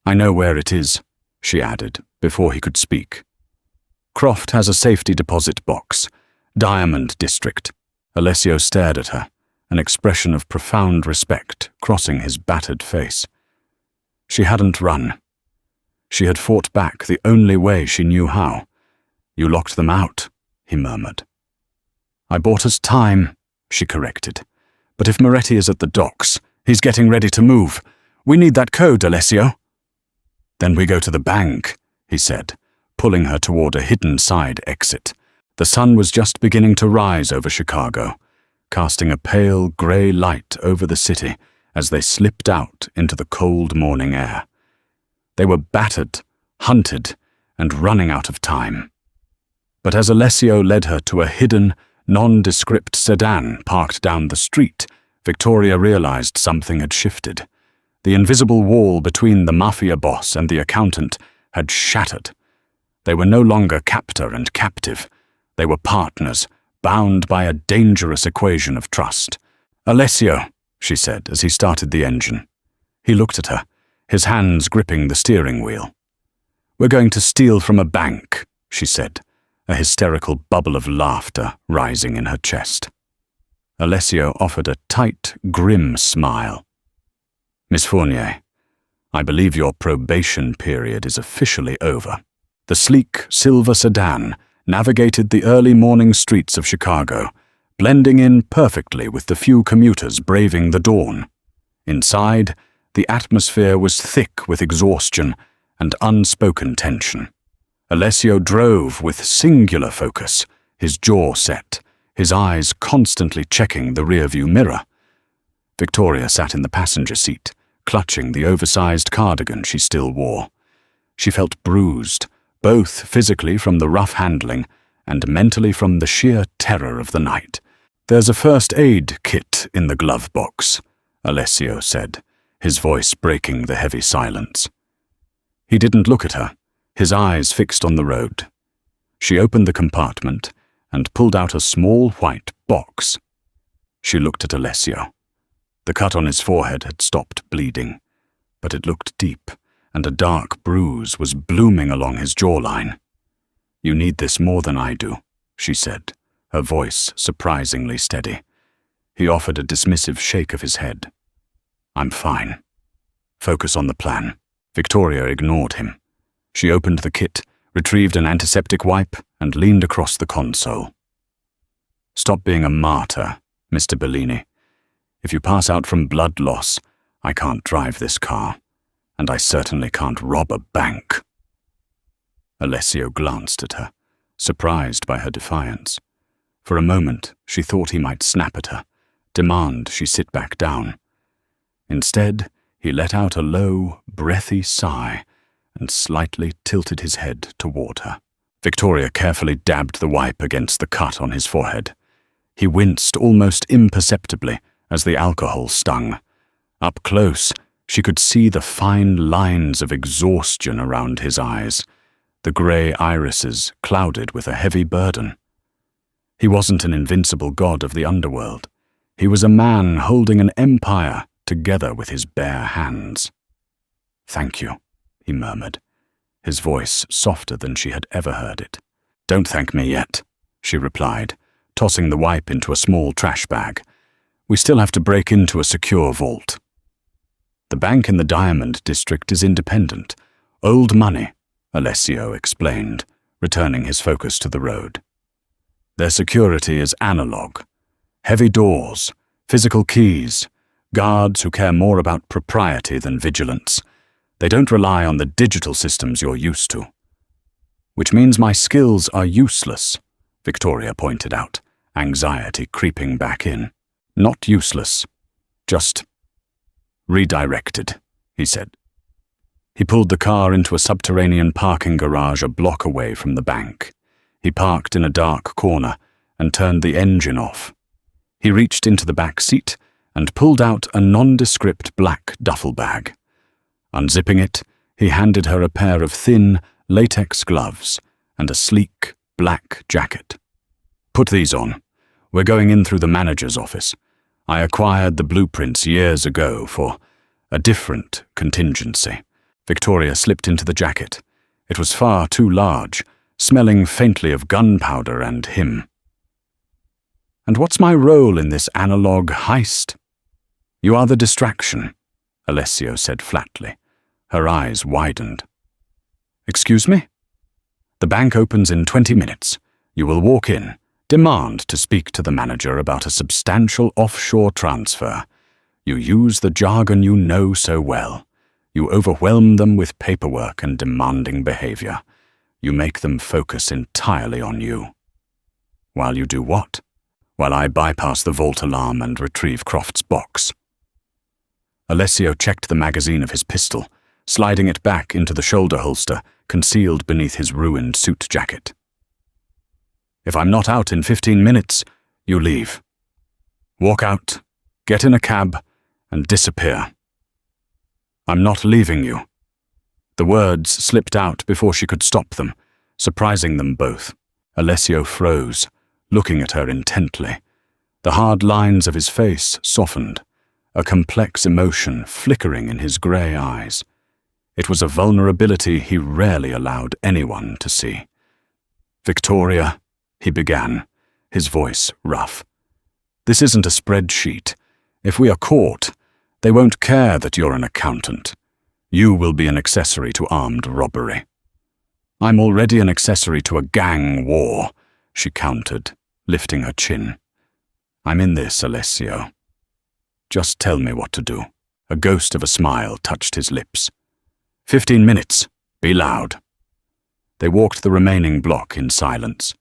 "I know where it is," she added before he could speak. "Croft has a safety deposit box. Diamond District." Alessio stared at her, an expression of profound respect crossing his battered face. She hadn't run. She had fought back the only way she knew how. "You locked them out," he murmured. "I bought us time," she corrected. "But if Moretti is at the docks, he's getting ready to move. We need that code, Alessio." "Then we go to the bank," he said, pulling her toward a hidden side exit. The sun was just beginning to rise over Chicago, casting a pale grey light over the city as they slipped out into the cold morning air. They were battered, hunted, and running out of time. But as Alessio led her to a hidden, nondescript sedan parked down the street, Victoria realized something had shifted. The invisible wall between the Mafia boss and the accountant had shattered. They were no longer captor and captive. They were partners, bound by a dangerous equation of trust. "Alessio," she said as he started the engine. He looked at her, his hands gripping the steering wheel. "We're going to steal from a bank," she said, a hysterical bubble of laughter rising in her chest. Alessio offered a tight, grim smile. "Miss Fournier, I believe your probation period is officially over." The sleek, silver sedan navigated the early morning streets of Chicago, blending in perfectly with the few commuters braving the dawn. Inside, the atmosphere was thick with exhaustion and unspoken tension. Alessio drove with singular focus, his jaw set, his eyes constantly checking the rearview mirror. Victoria sat in the passenger seat, clutching the oversized cardigan she still wore. She felt bruised, both physically from the rough handling and mentally from the sheer terror of the night. "There's a first aid kit in the glove box," Alessio said, his voice breaking the heavy silence. He didn't look at her, his eyes fixed on the road. She opened the compartment and pulled out a small white box. She looked at Alessio. The cut on his forehead had stopped bleeding, but it looked deep, and a dark bruise was blooming along his jawline. "You need this more than I do," she said, her voice surprisingly steady. He offered a dismissive shake of his head. "I'm fine. Focus on the plan." Victoria ignored him. She opened the kit, retrieved an antiseptic wipe, and leaned across the console. "Stop being a martyr, Mr. Bellini. If you pass out from blood loss, I can't drive this car, and I certainly can't rob a bank." Alessio glanced at her, surprised by her defiance. For a moment, she thought he might snap at her, demand she sit back down. Instead, he let out a low, breathy sigh and slightly tilted his head toward her. Victoria carefully dabbed the wipe against the cut on his forehead. He winced almost imperceptibly as the alcohol stung. Up close, she could see the fine lines of exhaustion around his eyes, the grey irises clouded with a heavy burden. He wasn't an invincible god of the underworld. He was a man holding an empire together with his bare hands. "Thank you," he murmured, his voice softer than she had ever heard it. "Don't thank me yet," she replied, tossing the wipe into a small trash bag. "We still have to break into a secure vault." "The bank in the Diamond District is independent. Old money," Alessio explained, returning his focus to the road. "Their security is analog. Heavy doors, physical keys, guards who care more about propriety than vigilance. They don't rely on the digital systems you're used to." "Which means my skills are useless," Victoria pointed out, anxiety creeping back in. "Not useless, just redirected," he said. He pulled the car into a subterranean parking garage a block away from the bank. He parked in a dark corner and turned the engine off. He reached into the back seat and pulled out a nondescript black duffel bag. Unzipping it, he handed her a pair of thin, latex gloves and a sleek, black jacket. "Put these on. We're going in through the manager's office. I acquired the blueprints years ago for a different contingency." Victoria slipped into the jacket. It was far too large, smelling faintly of gunpowder and him. "And what's my role in this analog heist?" "You are the distraction," Alessio said flatly. Her eyes widened. "Excuse me?" "The bank opens in 20 minutes. You will walk in, demand to speak to the manager about a substantial offshore transfer. You use the jargon you know so well. You overwhelm them with paperwork and demanding behavior. You make them focus entirely on you." "While you do what?" "While I bypass the vault alarm and retrieve Croft's box." Alessio checked the magazine of his pistol, sliding it back into the shoulder holster concealed beneath his ruined suit jacket. "If I'm not out in 15 minutes, you leave. Walk out, get in a cab, and disappear." "I'm not leaving you." The words slipped out before she could stop them, surprising them both. Alessio froze, looking at her intently. The hard lines of his face softened, a complex emotion flickering in his grey eyes. It was a vulnerability he rarely allowed anyone to see. "Victoria," he began, his voice rough. "This isn't a spreadsheet. If we are caught, they won't care that you're an accountant. You will be an accessory to armed robbery." "I'm already an accessory to a gang war," she countered, lifting her chin. "I'm in this, Alessio. Just tell me what to do." A ghost of a smile touched his lips. 15 minutes. Be loud." They walked the remaining block in silence.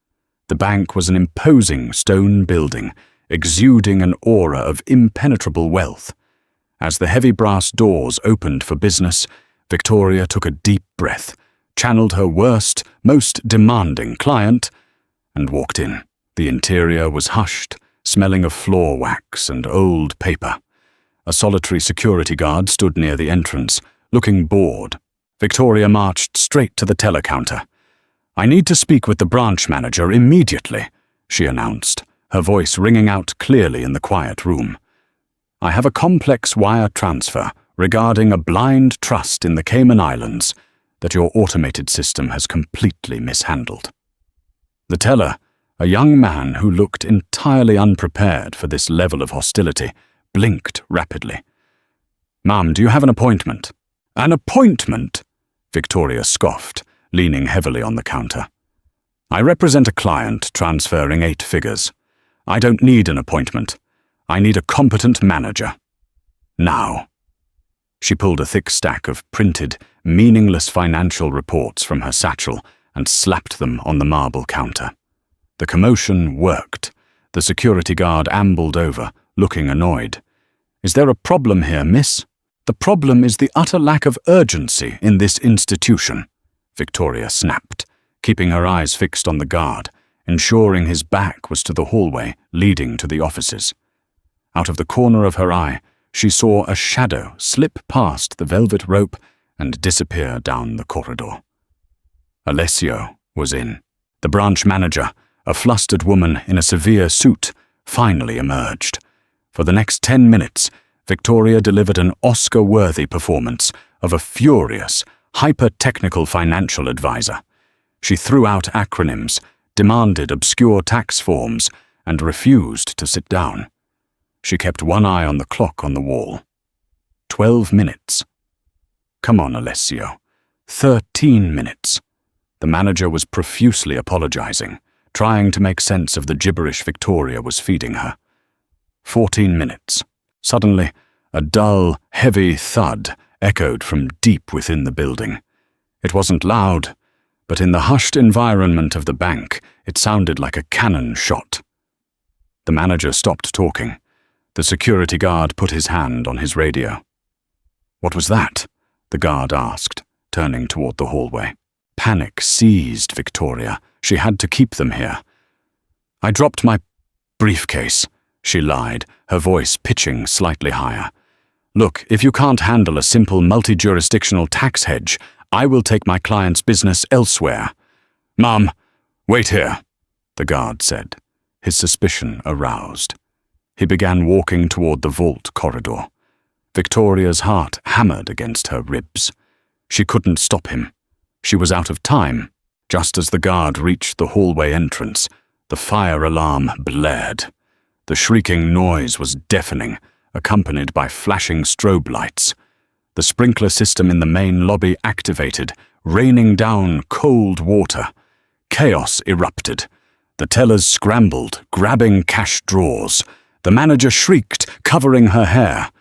The bank was an imposing stone building, exuding an aura of impenetrable wealth. As the heavy brass doors opened for business, Victoria took a deep breath, channeled her worst, most demanding client, and walked in. The interior was hushed, smelling of floor wax and old paper. A solitary security guard stood near the entrance, looking bored. Victoria marched straight to the teller counter. "I need to speak with the branch manager immediately," she announced, her voice ringing out clearly in the quiet room. "I have a complex wire transfer regarding a blind trust in the Cayman Islands that your automated system has completely mishandled." The teller, a young man who looked entirely unprepared for this level of hostility, blinked rapidly. "Ma'am, do you have an appointment?" "An appointment?" Victoria scoffed, leaning heavily on the counter. "I represent a client transferring 8 figures. I don't need an appointment. I need a competent manager. Now." She pulled a thick stack of printed, meaningless financial reports from her satchel and slapped them on the marble counter. The commotion worked. The security guard ambled over, looking annoyed. "Is there a problem here, miss?" "The problem is the utter lack of urgency in this institution," Victoria snapped, keeping her eyes fixed on the guard, ensuring his back was to the hallway leading to the offices. Out of the corner of her eye, she saw a shadow slip past the velvet rope and disappear down the corridor. Alessio was in. The branch manager, a flustered woman in a severe suit, finally emerged. For the next 10 minutes, Victoria delivered an Oscar-worthy performance of a furious, hyper-technical financial advisor. She threw out acronyms, demanded obscure tax forms, and refused to sit down. She kept one eye on the clock on the wall. 12 minutes. "Come on, Alessio. 13 minutes. The manager was profusely apologizing, trying to make sense of the gibberish Victoria was feeding her. 14 minutes. Suddenly, a dull, heavy thud echoed from deep within the building. It wasn't loud, but in the hushed environment of the bank, it sounded like a cannon shot. The manager stopped talking. The security guard put his hand on his radio. "What was that?" the guard asked, turning toward the hallway. Panic seized Victoria. She had to keep them here. "I dropped my briefcase," she lied, her voice pitching slightly higher. "Look, if you can't handle a simple multi-jurisdictional tax hedge, I will take my client's business elsewhere." "Mom, wait here," the guard said, his suspicion aroused. He began walking toward the vault corridor. Victoria's heart hammered against her ribs. She couldn't stop him. She was out of time. Just as the guard reached the hallway entrance, the fire alarm blared. The shrieking noise was deafening, accompanied by flashing strobe lights. The sprinkler system in the main lobby activated, raining down cold water. Chaos erupted. The tellers scrambled, grabbing cash drawers. The manager shrieked, covering her hair.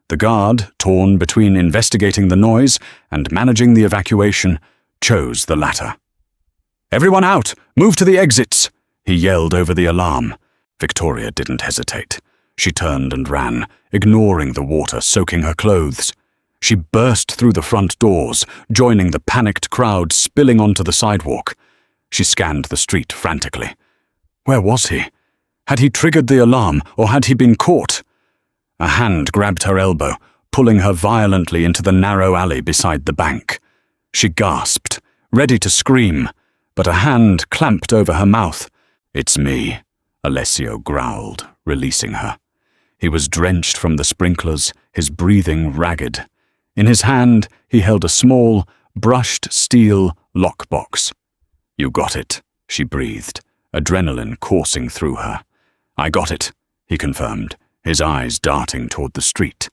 The guard, torn between investigating the noise and managing the evacuation, chose the latter. "Everyone out! Move to the exits!" he yelled over the alarm. Victoria didn't hesitate. She turned and ran, ignoring the water soaking her clothes. She burst through the front doors, joining the panicked crowd spilling onto the sidewalk. She scanned the street frantically. Where was he? Had he triggered the alarm, or had he been caught? A hand grabbed her elbow, pulling her violently into the narrow alley beside the bank. She gasped, ready to scream, but a hand clamped over her mouth. "It's me," Alessio growled, releasing her. He was drenched from the sprinklers, his breathing ragged. In his hand, he held a small, brushed steel lockbox. "You got it," she breathed, adrenaline coursing through her. "I got it," he confirmed, his eyes darting toward the street.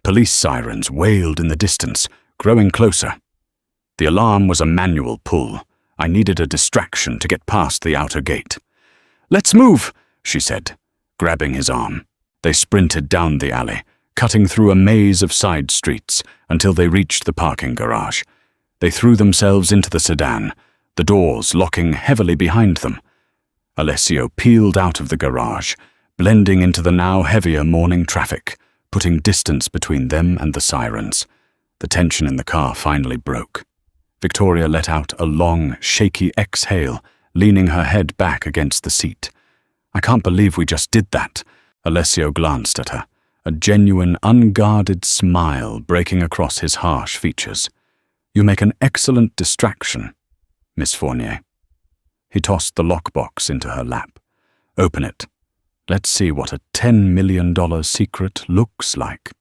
Police sirens wailed in the distance, growing closer. The alarm was a manual pull. I needed a distraction to get past the outer gate. "Let's move," she said, grabbing his arm. They sprinted down the alley, cutting through a maze of side streets until they reached the parking garage. They threw themselves into the sedan, the doors locking heavily behind them. Alessio peeled out of the garage, blending into the now heavier morning traffic, putting distance between them and the sirens. The tension in the car finally broke. Victoria let out a long, shaky exhale, leaning her head back against the seat. "I can't believe we just did that." Alessio glanced at her, a genuine, unguarded smile breaking across his harsh features. "You make an excellent distraction, Miss Fournier." He tossed the lockbox into her lap. "Open it. Let's see what a $10 million secret looks like."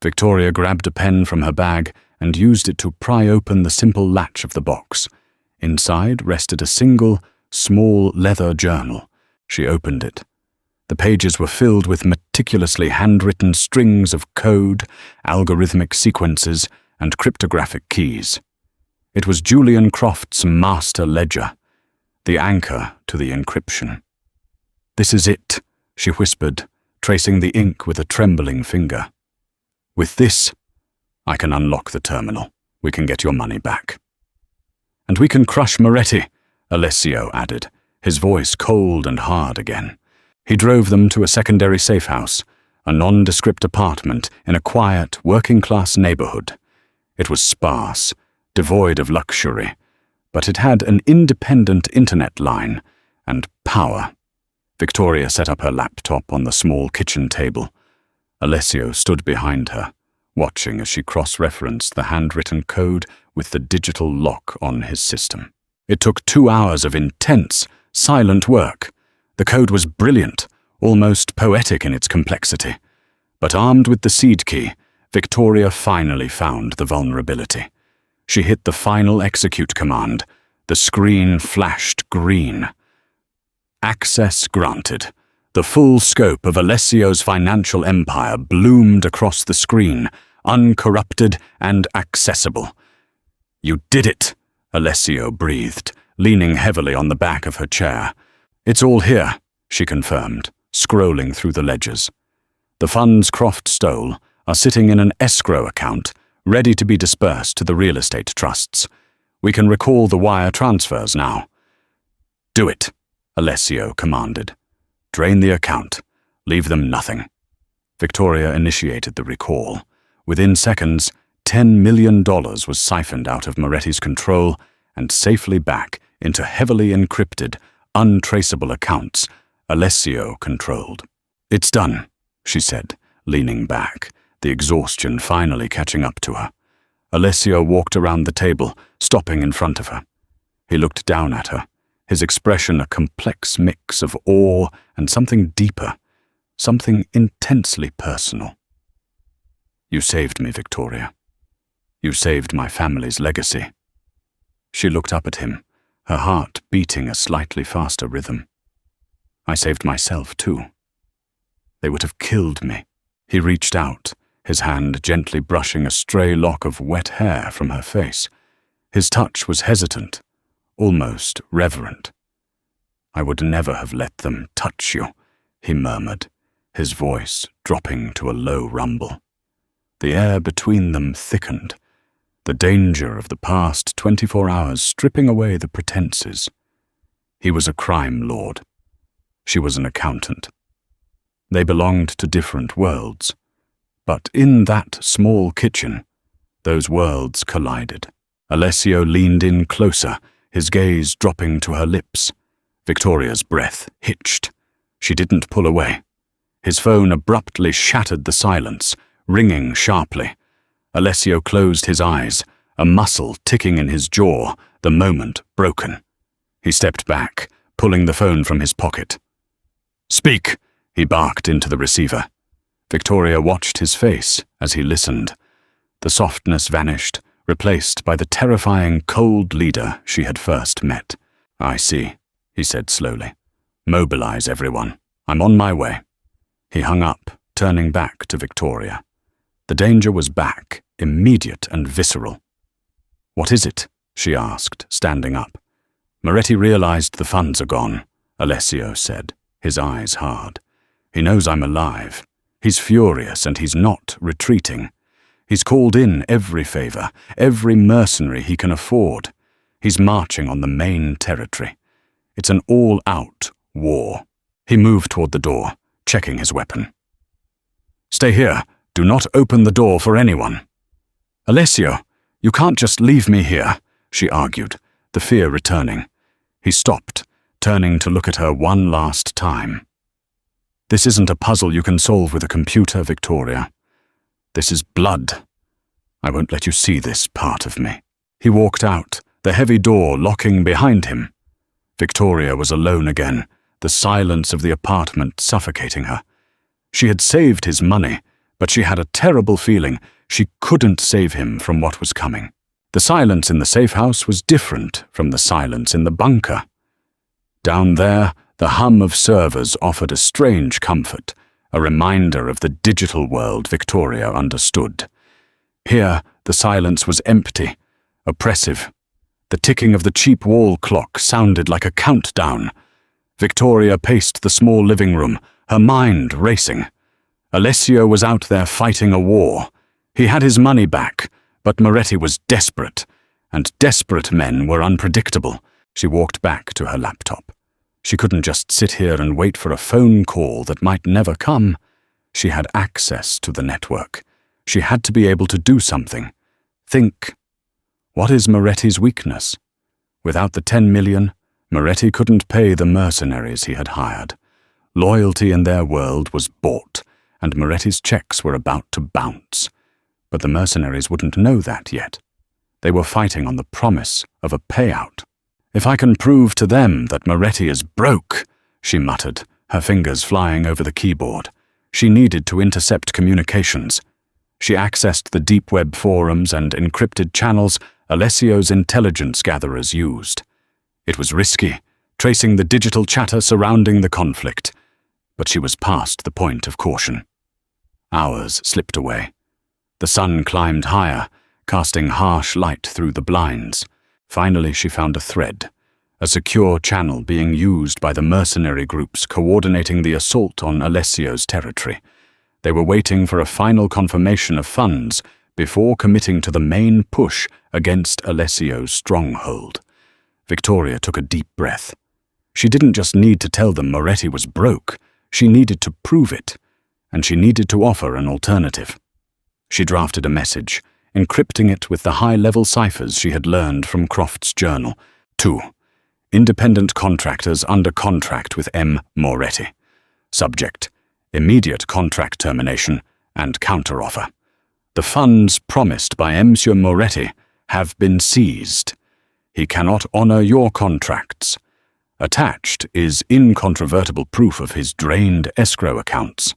Victoria grabbed a pen from her bag and used it to pry open the simple latch of the box. Inside rested a single, small leather journal. She opened it. The pages were filled with meticulously handwritten strings of code, algorithmic sequences, and cryptographic keys. It was Julian Croft's master ledger, the anchor to the encryption. "This is it," she whispered, tracing the ink with a trembling finger. "With this, I can unlock the terminal. We can get your money back." "And we can crush Moretti," Alessio added, his voice cold and hard again. He drove them to a secondary safe house, a nondescript apartment in a quiet, working-class neighborhood. It was sparse, devoid of luxury, but it had an independent internet line and power. Victoria set up her laptop on the small kitchen table. Alessio stood behind her, watching as she cross-referenced the handwritten code with the digital lock on his system. It took 2 hours of intense, silent work. The code was brilliant, almost poetic in its complexity. But armed with the seed key, Victoria finally found the vulnerability. She hit the final execute command. The screen flashed green. Access granted. The full scope of Alessio's financial empire bloomed across the screen, uncorrupted and accessible. "You did it," Alessio breathed, leaning heavily on the back of her chair. "It's all here," she confirmed, scrolling through the ledgers. "The funds Croft stole are sitting in an escrow account, ready to be dispersed to the real estate trusts. We can recall the wire transfers now." "Do it," Alessio commanded. "Drain the account. Leave them nothing." Victoria initiated the recall. Within seconds, $10 million was siphoned out of Moretti's control and safely back into heavily encrypted, untraceable accounts Alessio controlled. "It's done," she said, leaning back, the exhaustion finally catching up to her. Alessio walked around the table, stopping in front of her. He looked down at her, his expression a complex mix of awe and something deeper, something intensely personal. "You saved me, Victoria. You saved my family's legacy." She looked up at him, her heart beating a slightly faster rhythm. "I saved myself, too. They would have killed me." He reached out, his hand gently brushing a stray lock of wet hair from her face. His touch was hesitant, almost reverent. "I would never have let them touch you," he murmured, his voice dropping to a low rumble. The air between them thickened, the danger of the past 24 hours stripping away the pretenses. He was a crime lord. She was an accountant. They belonged to different worlds, but in that small kitchen, those worlds collided. Alessio leaned in closer, his gaze dropping to her lips. Victoria's breath hitched. She didn't pull away. His phone abruptly shattered the silence, ringing sharply. Alessio closed his eyes, a muscle ticking in his jaw, the moment broken. He stepped back, pulling the phone from his pocket. "Speak," he barked into the receiver. Victoria watched his face as he listened. The softness vanished, replaced by the terrifying cold leader she had first met. "I see," he said slowly. "Mobilize everyone. I'm on my way." He hung up, turning back to Victoria. The danger was back, immediate and visceral. "What is it?" she asked, standing up. "Moretti realized the funds are gone," Alessio said, his eyes hard. "He knows I'm alive. He's furious and he's not retreating. He's called in every favor, every mercenary he can afford. He's marching on the main territory. It's an all-out war." He moved toward the door, checking his weapon. "Stay here. Do not open the door for anyone." "Alessio, you can't just leave me here," she argued, the fear returning. He stopped, turning to look at her one last time. "This isn't a puzzle you can solve with a computer, Victoria. This is blood. I won't let you see this part of me." He walked out, the heavy door locking behind him. Victoria was alone again, the silence of the apartment suffocating her. She had saved his money, but she had a terrible feeling she couldn't save him from what was coming. The silence in the safe house was different from the silence in the bunker. Down there, the hum of servers offered a strange comfort, a reminder of the digital world Victoria understood. Here, the silence was empty, oppressive. The ticking of the cheap wall clock sounded like a countdown. Victoria paced the small living room, her mind racing. Alessio was out there fighting a war. He had his money back, but Moretti was desperate, and desperate men were unpredictable. She walked back to her laptop. She couldn't just sit here and wait for a phone call that might never come. She had access to the network. She had to be able to do something. Think. What is Moretti's weakness? Without the 10 million, Moretti couldn't pay the mercenaries he had hired. Loyalty in their world was bought, and Moretti's checks were about to bounce. But the mercenaries wouldn't know that yet. They were fighting on the promise of a payout. "If I can prove to them that Moretti is broke," she muttered, her fingers flying over the keyboard. She needed to intercept communications. She accessed the deep web forums and encrypted channels Alessio's intelligence gatherers used. It was risky, tracing the digital chatter surrounding the conflict, but she was past the point of caution. Hours slipped away. The sun climbed higher, casting harsh light through the blinds. Finally, she found a thread, a secure channel being used by the mercenary groups coordinating the assault on Alessio's territory. They were waiting for a final confirmation of funds before committing to the main push against Alessio's stronghold. Victoria took a deep breath. She didn't just need to tell them Moretti was broke, she needed to prove it, and she needed to offer an alternative. She drafted a message, encrypting it with the high-level ciphers she had learned from Croft's journal. 2. Independent contractors under contract with M. Moretti. Subject: immediate contract termination and counteroffer. The funds promised by M. Moretti have been seized. He cannot honor your contracts. Attached is incontrovertible proof of his drained escrow accounts.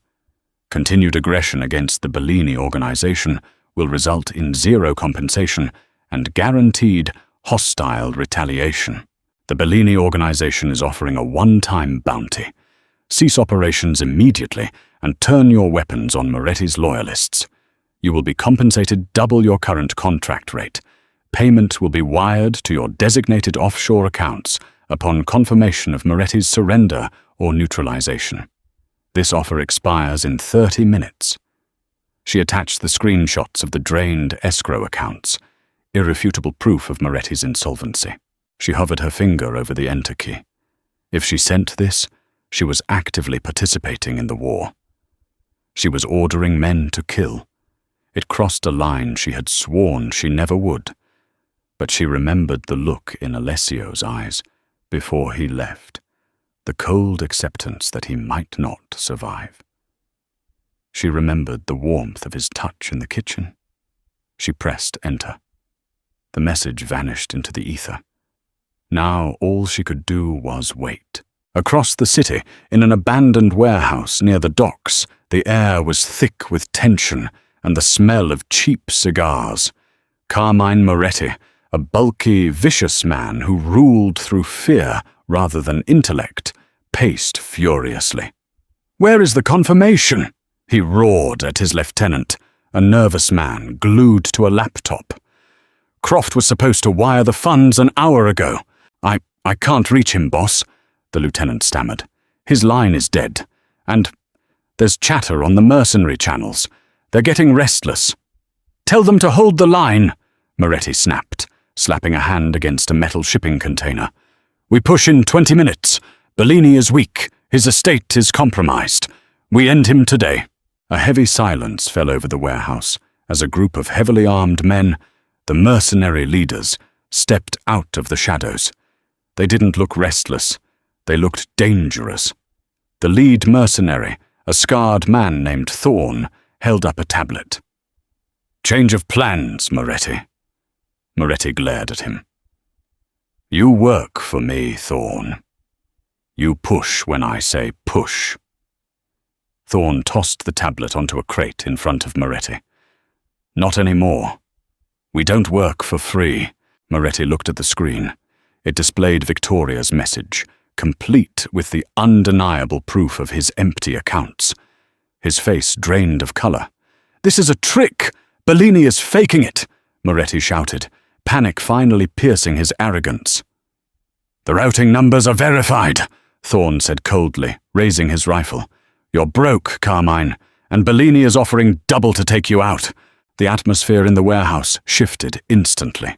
Continued aggression against the Bellini organization will result in zero compensation and guaranteed hostile retaliation. The Bellini organization is offering a one-time bounty. Cease operations immediately and turn your weapons on Moretti's loyalists. You will be compensated double your current contract rate. Payment will be wired to your designated offshore accounts upon confirmation of Moretti's surrender or neutralization. This offer expires in 30 minutes. She attached the screenshots of the drained escrow accounts, irrefutable proof of Moretti's insolvency. She hovered her finger over the enter key. If she sent this, she was actively participating in the war. She was ordering men to kill. It crossed a line she had sworn she never would. But she remembered the look in Alessio's eyes before he left, the cold acceptance that he might not survive. She remembered the warmth of his touch in the kitchen. She pressed enter. The message vanished into the ether. Now all she could do was wait. Across the city, in an abandoned warehouse near the docks, the air was thick with tension and the smell of cheap cigars. Carmine Moretti, a bulky, vicious man who ruled through fear rather than intellect, paced furiously. "Where is the confirmation?" he roared at his lieutenant, a nervous man glued to a laptop. "Croft was supposed to wire the funds an hour ago. I can't reach him, boss," the lieutenant stammered. "His line is dead. And there's chatter on the mercenary channels. They're getting restless." "Tell them to hold the line," Moretti snapped, slapping a hand against a metal shipping container. "We push in 20 minutes. Bellini is weak. His estate is compromised. We end him today." A heavy silence fell over the warehouse as a group of heavily armed men, the mercenary leaders, stepped out of the shadows. They didn't look restless. They looked dangerous. The lead mercenary, a scarred man named Thorne, held up a tablet. "Change of plans, Moretti." Moretti glared at him. "You work for me, Thorne. You push when I say push." Thorne tossed the tablet onto a crate in front of Moretti. "Not anymore. We don't work for free." Moretti looked at the screen. It displayed Victoria's message, complete with the undeniable proof of his empty accounts. His face drained of color. "This is a trick! Bellini is faking it!" Moretti shouted, panic finally piercing his arrogance. "The routing numbers are verified," Thorne said coldly, raising his rifle. "You're broke, Carmine, and Bellini is offering double to take you out." The atmosphere in the warehouse shifted instantly.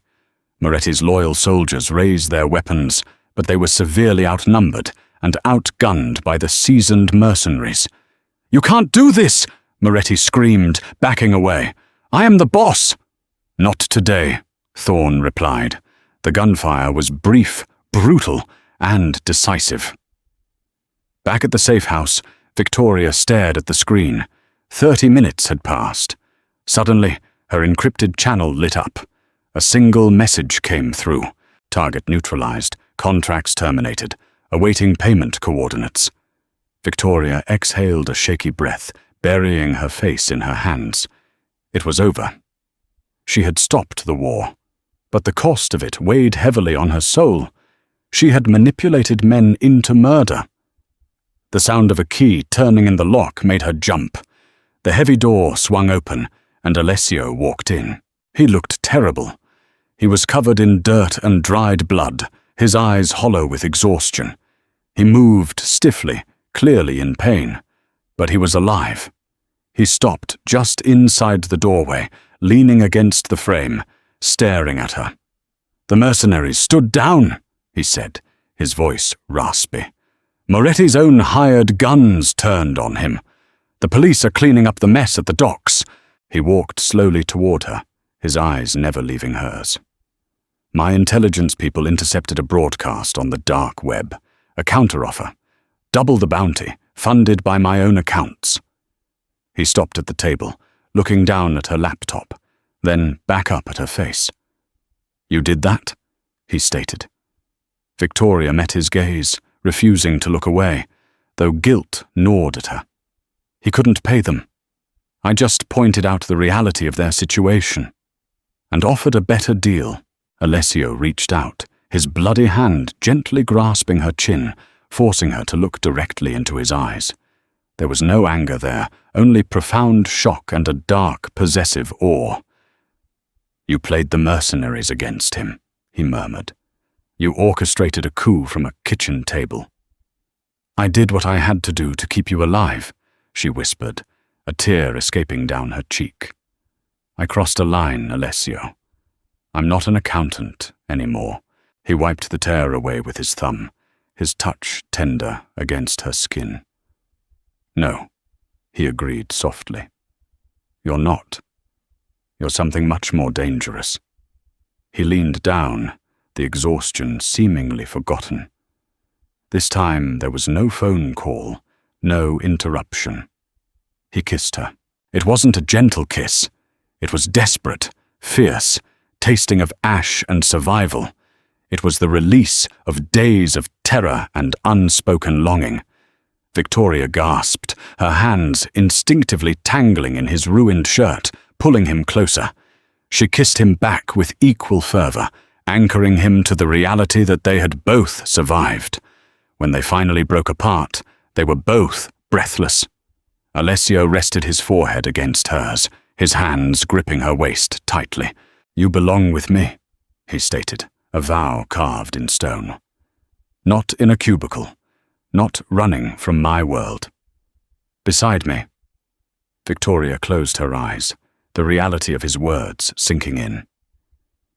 Moretti's loyal soldiers raised their weapons, but they were severely outnumbered and outgunned by the seasoned mercenaries. "You can't do this!" Moretti screamed, backing away. "I am the boss!" "Not today," Thorne replied. The gunfire was brief, brutal, and decisive. Back at the safe house, Victoria stared at the screen. 30 minutes had passed. Suddenly, her encrypted channel lit up. A single message came through. Target neutralized, contracts terminated, awaiting payment coordinates. Victoria exhaled a shaky breath, burying her face in her hands. It was over. She had stopped the war, but the cost of it weighed heavily on her soul. She had manipulated men into murder. The sound of a key turning in the lock made her jump. The heavy door swung open, and Alessio walked in. He looked terrible. He was covered in dirt and dried blood, his eyes hollow with exhaustion. He moved stiffly, clearly in pain, but he was alive. He stopped just inside the doorway, leaning against the frame, staring at her. "The mercenaries stood down," he said, his voice raspy. "Moretti's own hired guns turned on him. The police are cleaning up the mess at the docks." He walked slowly toward her, his eyes never leaving hers. My intelligence people intercepted a broadcast on the dark web, a counteroffer, double the bounty, funded by my own accounts. He stopped at the table, looking down at her laptop, then back up at her face. You did that? He stated. Victoria met his gaze, refusing to look away, though guilt gnawed at her. He couldn't pay them. I just pointed out the reality of their situation and offered a better deal. Alessio reached out, his bloody hand gently grasping her chin, forcing her to look directly into his eyes. There was no anger there, only profound shock and a dark, possessive awe. You played the mercenaries against him, he murmured. You orchestrated a coup from a kitchen table. I did what I had to do to keep you alive, she whispered, a tear escaping down her cheek. I crossed a line, Alessio. I'm not an accountant anymore. He wiped the tear away with his thumb, his touch tender against her skin. No, he agreed softly. You're not. You're something much more dangerous. He leaned down, the exhaustion seemingly forgotten. This time there was no phone call, no interruption. He kissed her. It wasn't a gentle kiss. It was desperate, fierce, tasting of ash and survival. It was the release of days of terror and unspoken longing. Victoria gasped, her hands instinctively tangling in his ruined shirt, pulling him closer. She kissed him back with equal fervor, anchoring him to the reality that they had both survived. When they finally broke apart, they were both breathless. Alessio rested his forehead against hers, his hands gripping her waist tightly. You belong with me, he stated, a vow carved in stone. Not in a cubicle, not running from my world. Beside me. Victoria closed her eyes, the reality of his words sinking in.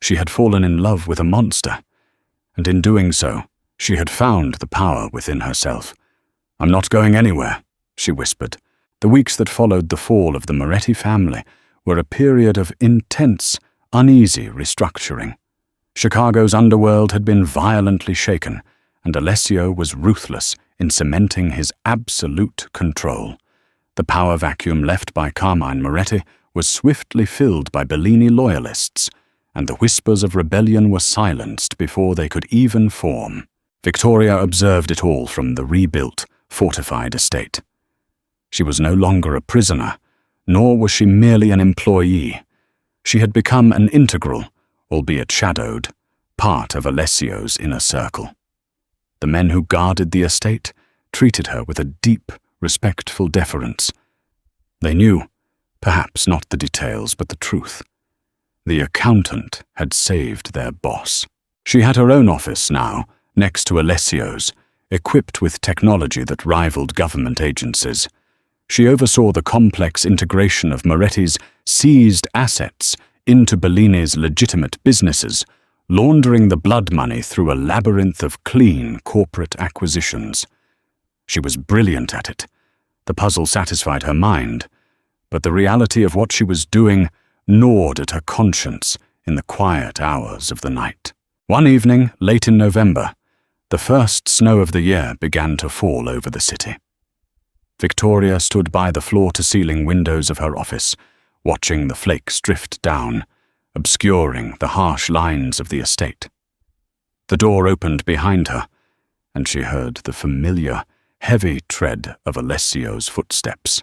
She had fallen in love with a monster, and in doing so, she had found the power within herself. I'm not going anywhere, she whispered. The weeks that followed the fall of the Moretti family were a period of intense, uneasy restructuring. Chicago's underworld had been violently shaken, and Alessio was ruthless in cementing his absolute control. The power vacuum left by Carmine Moretti was swiftly filled by Bellini loyalists, and the whispers of rebellion were silenced before they could even form. Victoria observed it all from the rebuilt, fortified estate. She was no longer a prisoner, nor was she merely an employee. She had become an integral, albeit shadowed, part of Alessio's inner circle. The men who guarded the estate treated her with a deep, respectful deference. They knew, perhaps not the details, but the truth. The accountant had saved their boss. She had her own office now, next to Alessio's, equipped with technology that rivaled government agencies. She oversaw the complex integration of Moretti's seized assets into Bellini's legitimate businesses, laundering the blood money through a labyrinth of clean corporate acquisitions. She was brilliant at it. The puzzle satisfied her mind, but the reality of what she was doing gnawed at her conscience in the quiet hours of the night. One evening, late in November, the first snow of the year began to fall over the city. Victoria stood by the floor-to-ceiling windows of her office, watching the flakes drift down, obscuring the harsh lines of the estate. The door opened behind her, and she heard the familiar, heavy tread of Alessio's footsteps.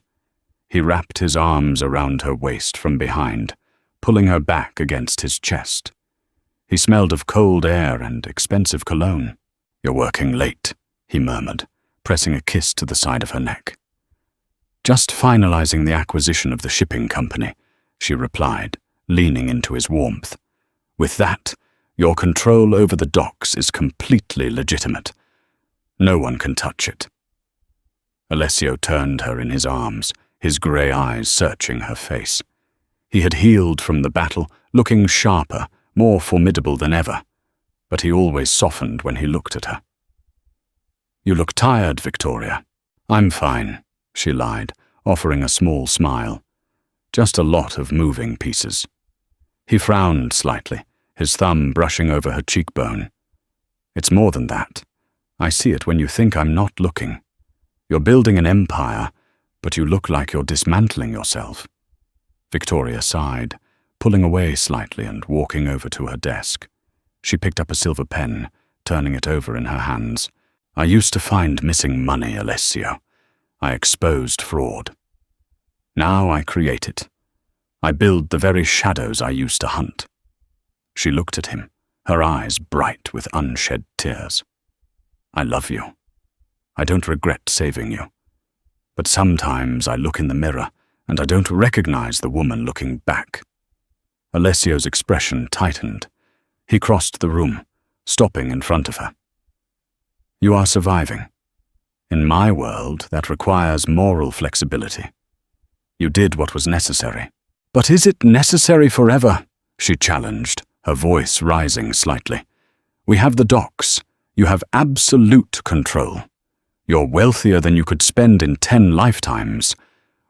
He wrapped his arms around her waist from behind, pulling her back against his chest. He smelled of cold air and expensive cologne. "You're working late," he murmured, pressing a kiss to the side of her neck. "Just finalizing the acquisition of the shipping company," she replied, leaning into his warmth. "With that, your control over the docks is completely legitimate. No one can touch it." Alessio turned her in his arms, his grey eyes searching her face. He had healed from the battle, looking sharper, more formidable than ever, but he always softened when he looked at her. "You look tired, Victoria." "I'm fine," she lied, offering a small smile. "Just a lot of moving pieces." He frowned slightly, his thumb brushing over her cheekbone. It's more than that. I see it when you think I'm not looking. You're building an empire, but you look like you're dismantling yourself. Victoria sighed, pulling away slightly and walking over to her desk. She picked up a silver pen, turning it over in her hands. I used to find missing money, Alessio. I exposed fraud. Now I create it. I build the very shadows I used to hunt. She looked at him, her eyes bright with unshed tears. I love you. I don't regret saving you. But sometimes I look in the mirror and I don't recognize the woman looking back. Alessio's expression tightened. He crossed the room, stopping in front of her. You are surviving. In my world, that requires moral flexibility. You did what was necessary. But is it necessary forever? She challenged, her voice rising slightly. We have the docks. You have absolute control. You're wealthier than you could spend in 10 lifetimes.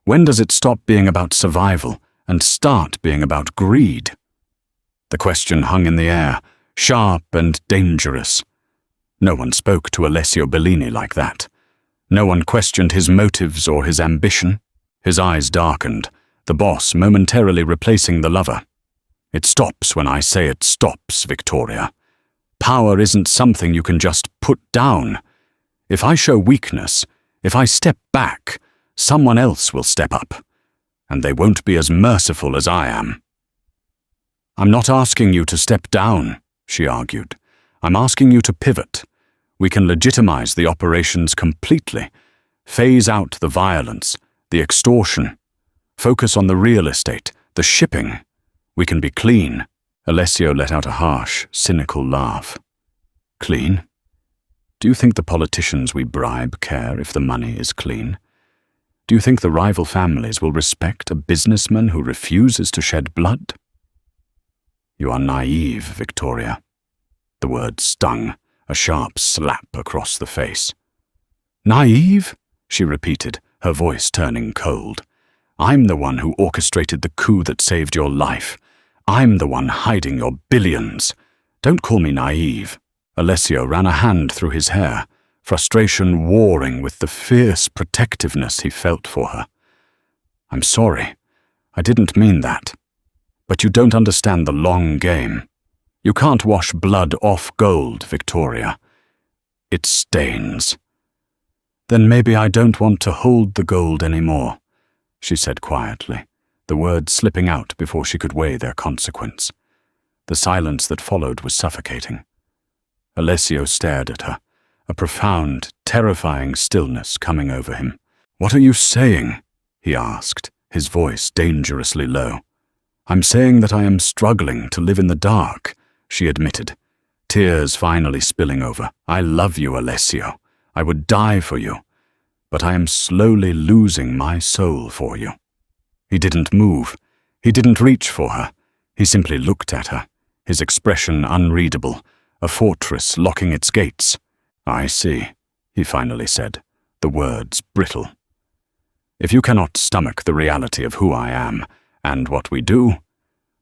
When does it stop being about survival and start being about greed? The question hung in the air, sharp and dangerous. No one spoke to Alessio Bellini like that. No one questioned his motives or his ambition. His eyes darkened, the boss momentarily replacing the lover. It stops when I say it stops, Victoria. Power isn't something you can just put down. If I show weakness, if I step back, someone else will step up, and they won't be as merciful as I am. I'm not asking you to step down, she argued. I'm asking you to pivot. We can legitimize the operations completely, phase out the violence, the extortion, focus on the real estate, the shipping. We can be clean. Alessio let out a harsh, cynical laugh. Clean? Do you think the politicians we bribe care if the money is clean? Do you think the rival families will respect a businessman who refuses to shed blood? You are naive, Victoria. The word stung, a sharp slap across the face. Naive? She repeated, her voice turning cold. I'm the one who orchestrated the coup that saved your life. I'm the one hiding your billions. Don't call me naive. Alessio ran a hand through his hair, frustration warring with the fierce protectiveness he felt for her. I'm sorry. I didn't mean that. But you don't understand the long game. You can't wash blood off gold, Victoria. It stains. Then maybe I don't want to hold the gold anymore, she said quietly, the words slipping out before she could weigh their consequence. The silence that followed was suffocating. Alessio stared at her, a profound, terrifying stillness coming over him. What are you saying? He asked, his voice dangerously low. I'm saying that I am struggling to live in the dark, she admitted, tears finally spilling over. I love you, Alessio. I would die for you, but I am slowly losing my soul for you. He didn't move. He didn't reach for her. He simply looked at her, his expression unreadable, a fortress locking its gates. I see, he finally said, the words brittle. If you cannot stomach the reality of who I am and what we do,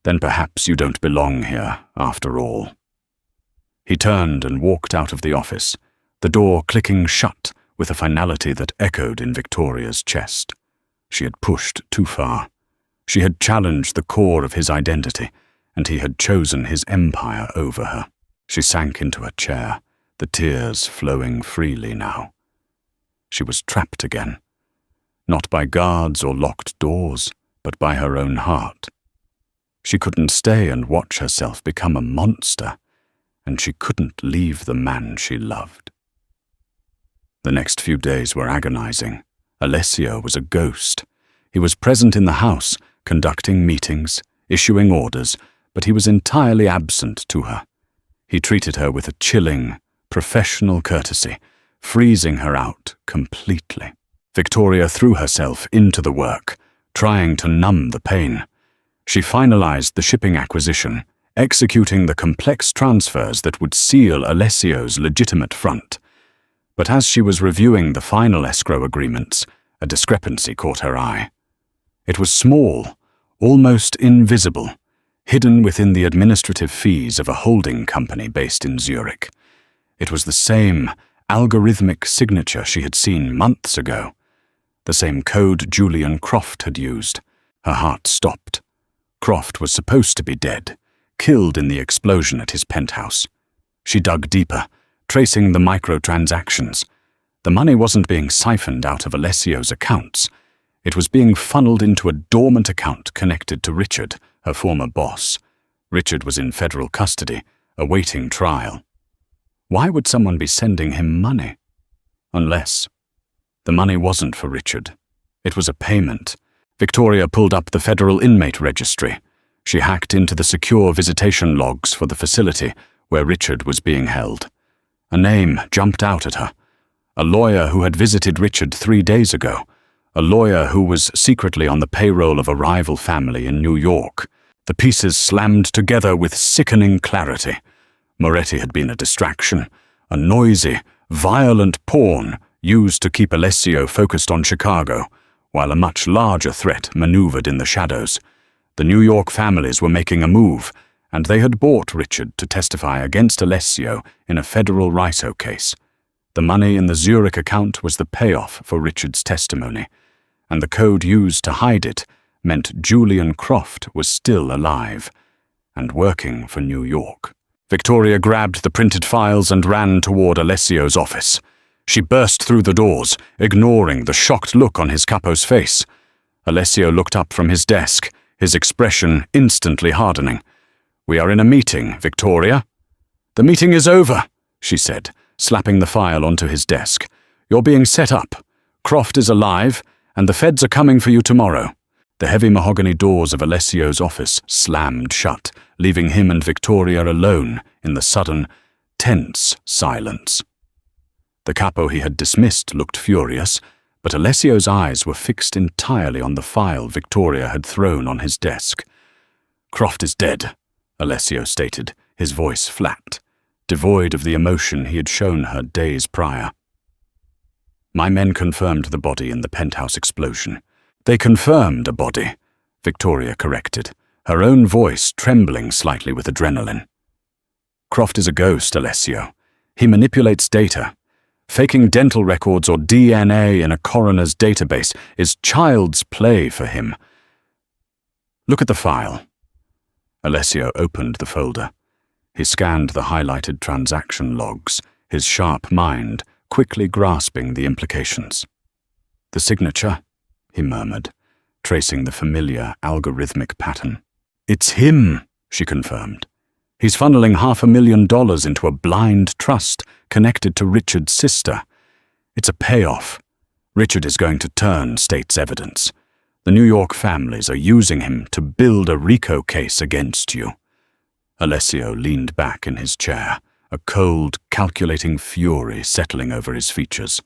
then perhaps you don't belong here after all. He turned and walked out of the office, the door clicking shut with a finality that echoed in Victoria's chest. She had pushed too far. She had challenged the core of his identity, and he had chosen his empire over her. She sank into a chair, the tears flowing freely now. She was trapped again, not by guards or locked doors, but by her own heart. She couldn't stay and watch herself become a monster, and she couldn't leave the man she loved. The next few days were agonizing. Alessio was a ghost. He was present in the house, conducting meetings, issuing orders, but he was entirely absent to her. He treated her with a chilling, professional courtesy, freezing her out completely. Victoria threw herself into the work, trying to numb the pain. She finalized the shipping acquisition, executing the complex transfers that would seal Alessio's legitimate front. But as she was reviewing the final escrow agreements, a discrepancy caught her eye. It was small, almost invisible, hidden within the administrative fees of a holding company based in Zurich. It was the same algorithmic signature she had seen months ago, the same code Julian Croft had used. Her heart stopped. Croft was supposed to be dead, killed in the explosion at his penthouse. She dug deeper, tracing the microtransactions. The money wasn't being siphoned out of Alessio's accounts. It was being funneled into a dormant account connected to Richard, her former boss. Richard was in federal custody, awaiting trial. Why would someone be sending him money? Unless the money wasn't for Richard. It was a payment. Victoria pulled up the federal inmate registry. She hacked into the secure visitation logs for the facility where Richard was being held. A name jumped out at her. A lawyer who had visited Richard 3 days ago. A lawyer who was secretly on the payroll of a rival family in New York. The pieces slammed together with sickening clarity. Moretti had been a distraction, a noisy, violent pawn used to keep Alessio focused on Chicago, while a much larger threat maneuvered in the shadows. The New York families were making a move, and they had bought Richard to testify against Alessio in a federal RISO case. The money in the Zurich account was the payoff for Richard's testimony, and the code used to hide it meant Julian Croft was still alive and working for New York. Victoria grabbed the printed files and ran toward Alessio's office. She burst through the doors, ignoring the shocked look on his capo's face. Alessio looked up from his desk, his expression instantly hardening. "We are in a meeting, Victoria." "The meeting is over," she said, slapping the file onto his desk. "You're being set up. Croft is alive, and the feds are coming for you tomorrow." The heavy mahogany doors of Alessio's office slammed shut, leaving him and Victoria alone in the sudden, tense silence. The capo he had dismissed looked furious, but Alessio's eyes were fixed entirely on the file Victoria had thrown on his desk. "Croft is dead," Alessio stated, his voice flat, devoid of the emotion he had shown her days prior. "My men confirmed the body in the penthouse explosion." "They confirmed a body," Victoria corrected, her own voice trembling slightly with adrenaline. "Croft is a ghost, Alessio. He manipulates data. Faking dental records or DNA in a coroner's database is child's play for him. Look at the file." Alessio opened the folder. He scanned the highlighted transaction logs, his sharp mind quickly grasping the implications. "The signature," he murmured, tracing the familiar algorithmic pattern. "It's him," she confirmed. "He's funneling $500,000 into a blind trust connected to Richard's sister. It's a payoff. Richard is going to turn state's evidence. The New York families are using him to build a RICO case against you." Alessio leaned back in his chair, a cold, calculating fury settling over his features.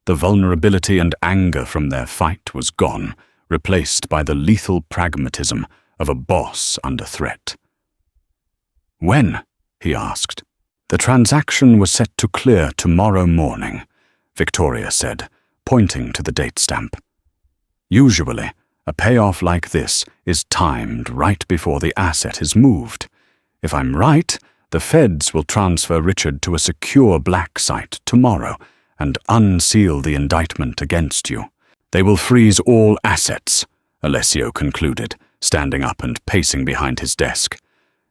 The vulnerability and anger from their fight was gone, replaced by the lethal pragmatism of a boss under threat. "When?" he asked. "The transaction was set to clear tomorrow morning," Victoria said, pointing to the date stamp. "Usually, a payoff like this is timed right before the asset is moved. If I'm right, the feds will transfer Richard to a secure black site tomorrow and unseal the indictment against you. They will freeze all assets," Alessio concluded, standing up and pacing behind his desk.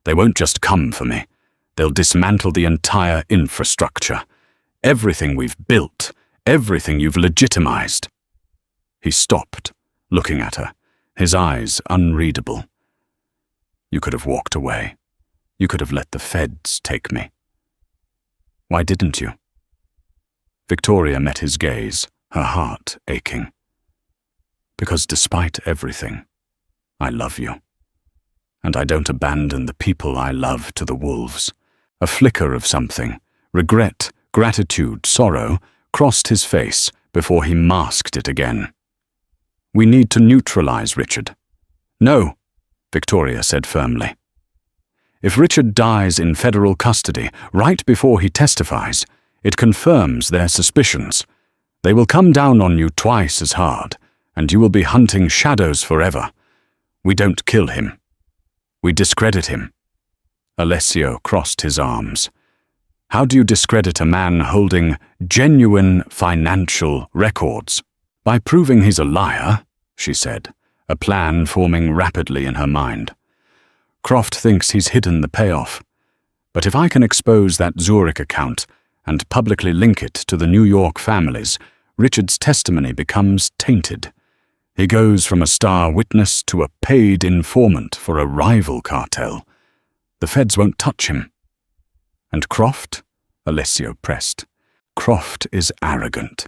"They won't just come for me. They'll dismantle the entire infrastructure. Everything we've built, everything you've legitimized." He stopped, looking at her, his eyes unreadable. "You could have walked away. You could have let the feds take me. Why didn't you?" Victoria met his gaze, her heart aching. "Because despite everything, I love you. And I don't abandon the people I love to the wolves." A flicker of something, regret, gratitude, sorrow, crossed his face before he masked it again. "We need to neutralize Richard." "No," Victoria said firmly. "If Richard dies in federal custody right before he testifies, it confirms their suspicions. They will come down on you twice as hard, and you will be hunting shadows forever. We don't kill him." We discredit him. Alessio crossed his arms. How do you discredit a man holding genuine financial records? By proving he's a liar, she said, a plan forming rapidly in her mind. Croft thinks he's hidden the payoff. But if I can expose that Zurich account and publicly link it to the New York families, Richard's testimony becomes tainted. He goes from a star witness to a paid informant for a rival cartel. The feds won't touch him. And Croft? Alessio pressed. Croft is arrogant.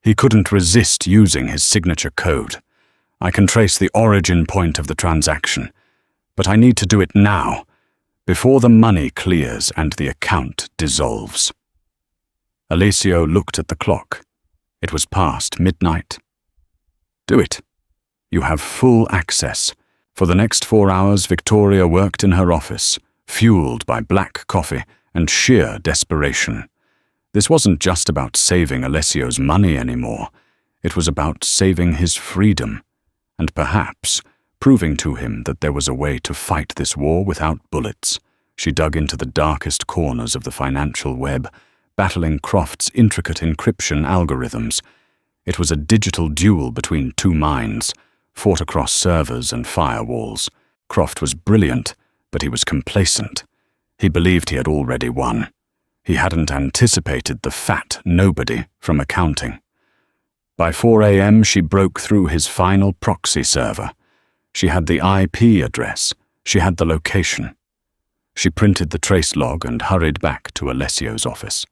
He couldn't resist using his signature code. I can trace the origin point of the transaction, but I need to do it now, before the money clears and the account dissolves. Alessio looked at the clock. It was past midnight. Do it. You have full access. For the next 4 hours, Victoria worked in her office, fueled by black coffee and sheer desperation. This wasn't just about saving Alessio's money anymore. It was about saving his freedom, and perhaps proving to him that there was a way to fight this war without bullets. She dug into the darkest corners of the financial web, battling Croft's intricate encryption algorithms. It was a digital duel between two minds, fought across servers and firewalls. Croft was brilliant, but he was complacent. He believed he had already won. He hadn't anticipated the fat nobody from accounting. By 4 a.m., she broke through his final proxy server. She had the IP address. She had the location. She printed the trace log and hurried back to Alessio's office.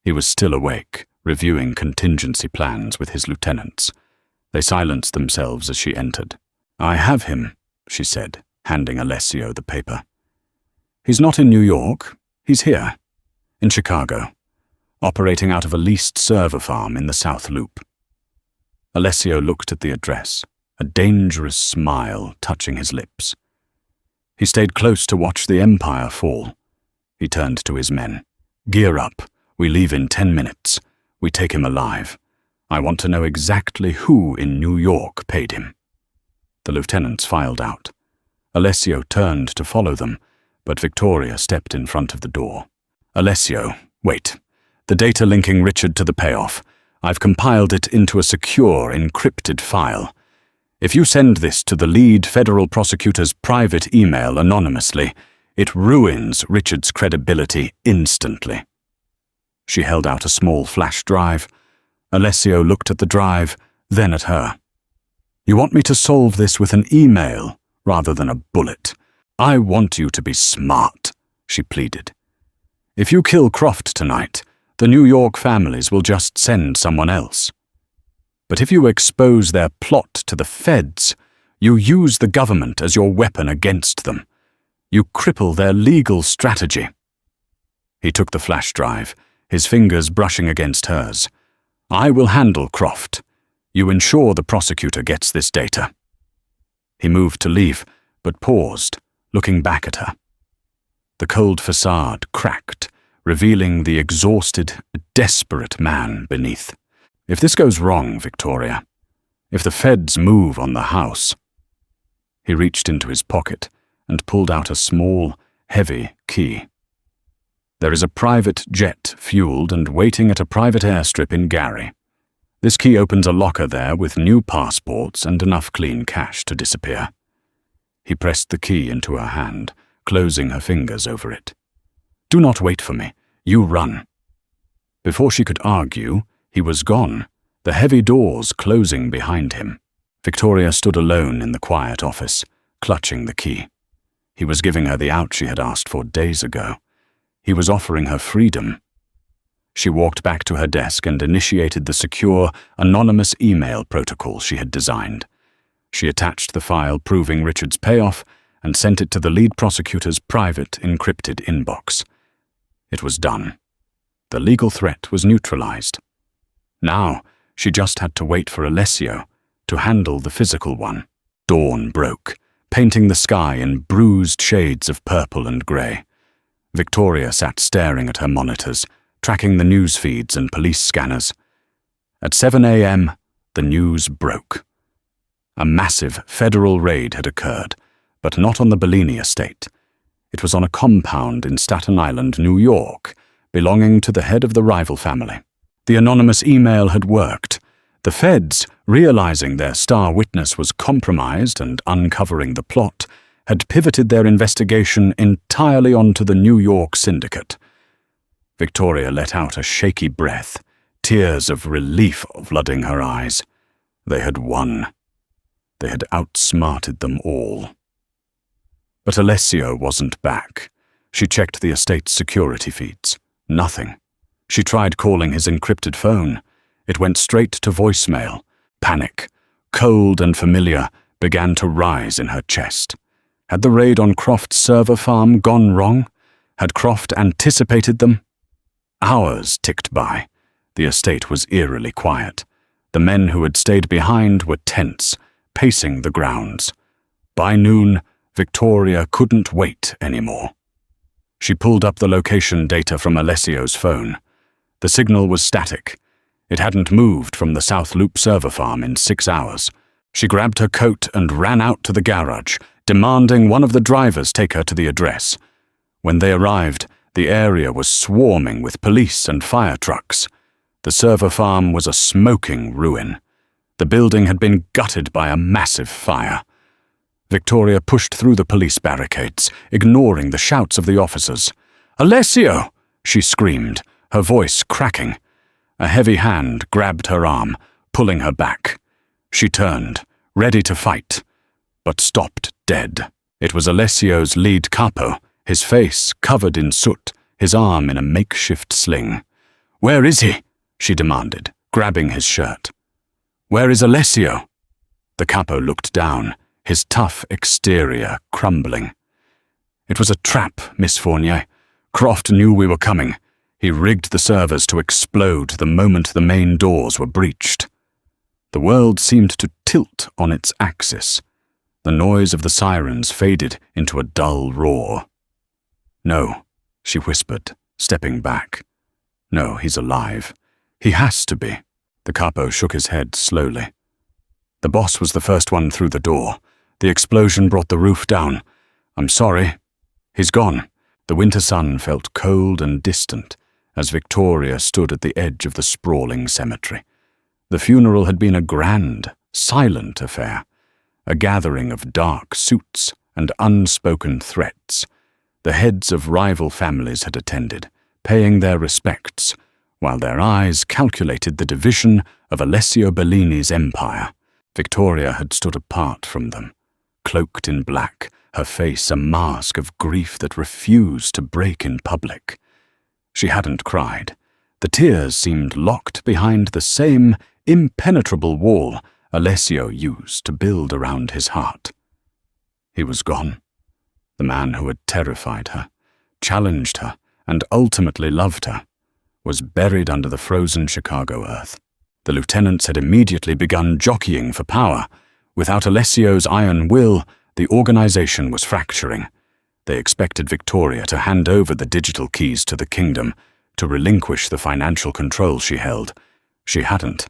He was still awake, reviewing contingency plans with his lieutenants. They silenced themselves as she entered. I have him, she said, handing Alessio the paper. He's not in New York. He's here, in Chicago, operating out of a leased server farm in the South Loop. Alessio looked at the address, a dangerous smile touching his lips. He stayed close to watch the empire fall. He turned to his men. Gear up. We leave in 10 minutes. We take him alive. I want to know exactly who in New York paid him. The lieutenants filed out. Alessio turned to follow them, but Victoria stepped in front of the door. Alessio, wait. The data linking Richard to the payoff. I've compiled it into a secure, encrypted file. If you send this to the lead federal prosecutor's private email anonymously, it ruins Richard's credibility instantly. She held out a small flash drive. Alessio looked at the drive, then at her. You want me to solve this with an email rather than a bullet? I want you to be smart, she pleaded. If you kill Croft tonight, the New York families will just send someone else. But if you expose their plot to the feds, you use the government as your weapon against them. You cripple their legal strategy. He took the flash drive, his fingers brushing against hers. I will handle Croft. You ensure the prosecutor gets this data. He moved to leave, but paused, looking back at her. The cold facade cracked, revealing the exhausted, desperate man beneath. If this goes wrong, Victoria, if the feds move on the house. He reached into his pocket and pulled out a small, heavy key. There is a private jet fueled and waiting at a private airstrip in Gary. This key opens a locker there with new passports and enough clean cash to disappear. He pressed the key into her hand, closing her fingers over it. Do not wait for me. You run. Before she could argue, he was gone, the heavy doors closing behind him. Victoria stood alone in the quiet office, clutching the key. He was giving her the out she had asked for days ago. He was offering her freedom. She walked back to her desk and initiated the secure, anonymous email protocol she had designed. She attached the file proving Richard's payoff and sent it to the lead prosecutor's private, encrypted inbox. It was done. The legal threat was neutralized. Now, she just had to wait for Alessio to handle the physical one. Dawn broke, painting the sky in bruised shades of purple and grey. Victoria sat staring at her monitors, tracking the news feeds and police scanners. At 7 a.m., the news broke. A massive federal raid had occurred. but not on the Bellini estate. It was on a compound in Staten Island, New York, belonging to the head of the rival family. The anonymous email had worked. The feds, realizing their star witness was compromised and uncovering the plot, had pivoted their investigation entirely onto the New York syndicate. Victoria let out a shaky breath, tears of relief flooding her eyes. They had won. They had outsmarted them all. But Alessio wasn't back. She checked the estate's security feeds. Nothing. She tried calling his encrypted phone. It went straight to voicemail. Panic, cold and familiar, began to rise in her chest. Had the raid on Croft's server farm gone wrong? Had Croft anticipated them? Hours ticked by. The estate was eerily quiet. The men who had stayed behind were tense, pacing the grounds. By noon, Victoria couldn't wait anymore. She pulled up the location data from Alessio's phone. The signal was static. It hadn't moved from the South Loop server farm in 6 hours. She grabbed her coat and ran out to the garage, demanding one of the drivers take her to the address. When they arrived, the area was swarming with police and fire trucks. The server farm was a smoking ruin. The building had been gutted by a massive fire. Victoria pushed through the police barricades, ignoring the shouts of the officers. "Alessio!" she screamed, her voice cracking. A heavy hand grabbed her arm, pulling her back. She turned, ready to fight, but stopped dead. It was Alessio's lead capo, his face covered in soot, his arm in a makeshift sling. "Where is he?" she demanded, grabbing his shirt. "Where is Alessio?" The capo looked down, his tough exterior crumbling. "It was a trap, Miss Fournier. Croft knew we were coming. He rigged the servers to explode the moment the main doors were breached." The world seemed to tilt on its axis. The noise of the sirens faded into a dull roar. "No," she whispered, stepping back. "No, he's alive. He has to be." The capo shook his head slowly. "The boss was the first one through the door. The explosion brought the roof down. I'm sorry. He's gone." The winter sun felt cold and distant as Victoria stood at the edge of the sprawling cemetery. The funeral had been a grand, silent affair, a gathering of dark suits and unspoken threats. The heads of rival families had attended, paying their respects, while their eyes calculated the division of Alessio Bellini's empire. Victoria had stood apart from them, cloaked in black, her face a mask of grief that refused to break in public. She hadn't cried. The tears seemed locked behind the same impenetrable wall Alessio used to build around his heart. He was gone. The man who had terrified her, challenged her, and ultimately loved her, was buried under the frozen Chicago earth. The lieutenants had immediately begun jockeying for power. Without Alessio's iron will, the organization was fracturing. They expected Victoria to hand over the digital keys to the kingdom, to relinquish the financial control she held. She hadn't.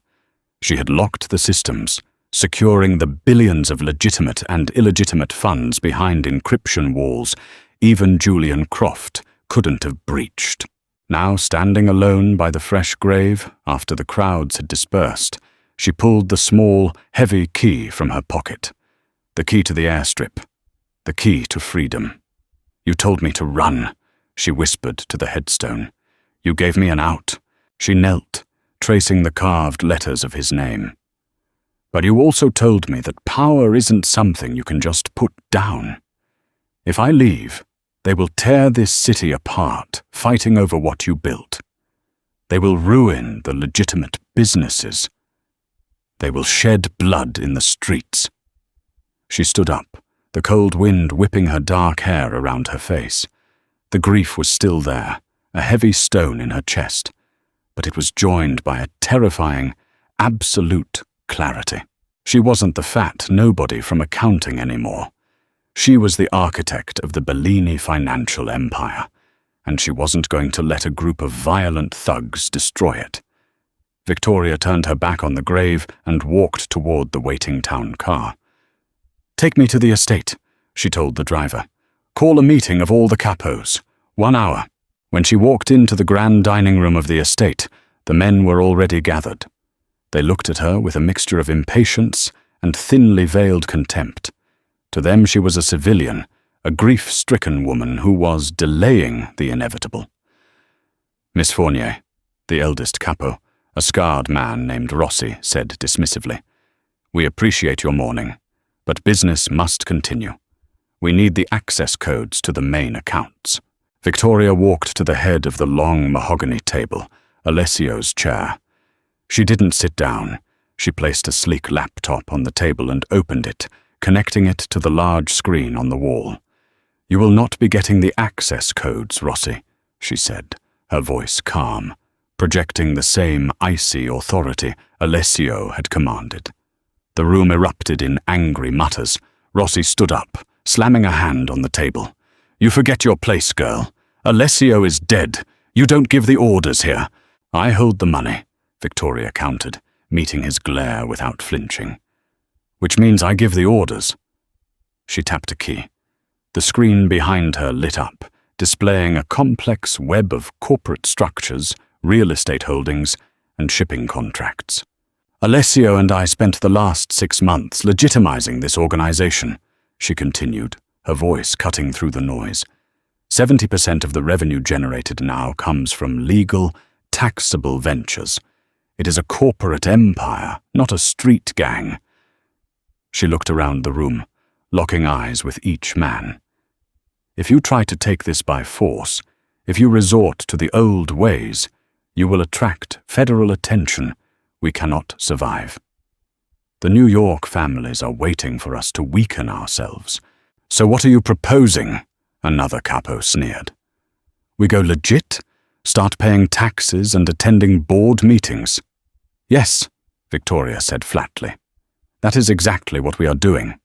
She had locked the systems, securing the billions of legitimate and illegitimate funds behind encryption walls even Julian Croft couldn't have breached. Now, standing alone by the fresh grave after the crowds had dispersed, she pulled the small, heavy key from her pocket. The key to the airstrip. The key to freedom. "You told me to run," she whispered to the headstone. "You gave me an out." She knelt, tracing the carved letters of his name. "But you also told me that power isn't something you can just put down. If I leave, they will tear this city apart, fighting over what you built. They will ruin the legitimate businesses. They will shed blood in the streets." She stood up, the cold wind whipping her dark hair around her face. The grief was still there, a heavy stone in her chest, but it was joined by a terrifying, absolute clarity. She wasn't the fat nobody from accounting anymore. She was the architect of the Bellini financial empire, and she wasn't going to let a group of violent thugs destroy it. Victoria turned her back on the grave and walked toward the waiting town car. "Take me to the estate," she told the driver. "Call a meeting of all the capos. 1 hour." When she walked into the grand dining room of the estate, the men were already gathered. They looked at her with a mixture of impatience and thinly veiled contempt. To them she was a civilian, a grief-stricken woman who was delaying the inevitable. "Miss Fournier," the eldest capo, a scarred man named Rossi, said dismissively, "we appreciate your mourning, but business must continue. We need the access codes to the main accounts." Victoria walked to the head of the long mahogany table, Alessio's chair. She didn't sit down. She placed a sleek laptop on the table and opened it, connecting it to the large screen on the wall. "You will not be getting the access codes, Rossi," she said, her voice calm, projecting the same icy authority Alessio had commanded. The room erupted in angry mutters. Rossi stood up, slamming a hand on the table. "You forget your place, girl. Alessio is dead. You don't give the orders here." "I hold the money," Victoria countered, meeting his glare without flinching. "Which means I give the orders." She tapped a key. The screen behind her lit up, displaying a complex web of corporate structures, real estate holdings, and shipping contracts. "Alessio and I spent the last 6 months legitimizing this organization," she continued, her voice cutting through the noise. 70% of the revenue generated now comes from legal, taxable ventures. It is a corporate empire, not a street gang. She looked around the room, locking eyes with each man. "If you try to take this by force, if you resort to the old ways, you will attract federal attention. We cannot survive. The New York families are waiting for us to weaken ourselves. So what are you proposing?" another capo sneered. "We go legit? Start paying taxes and attending board meetings?" "Yes," Victoria said flatly. "That is exactly what we are doing."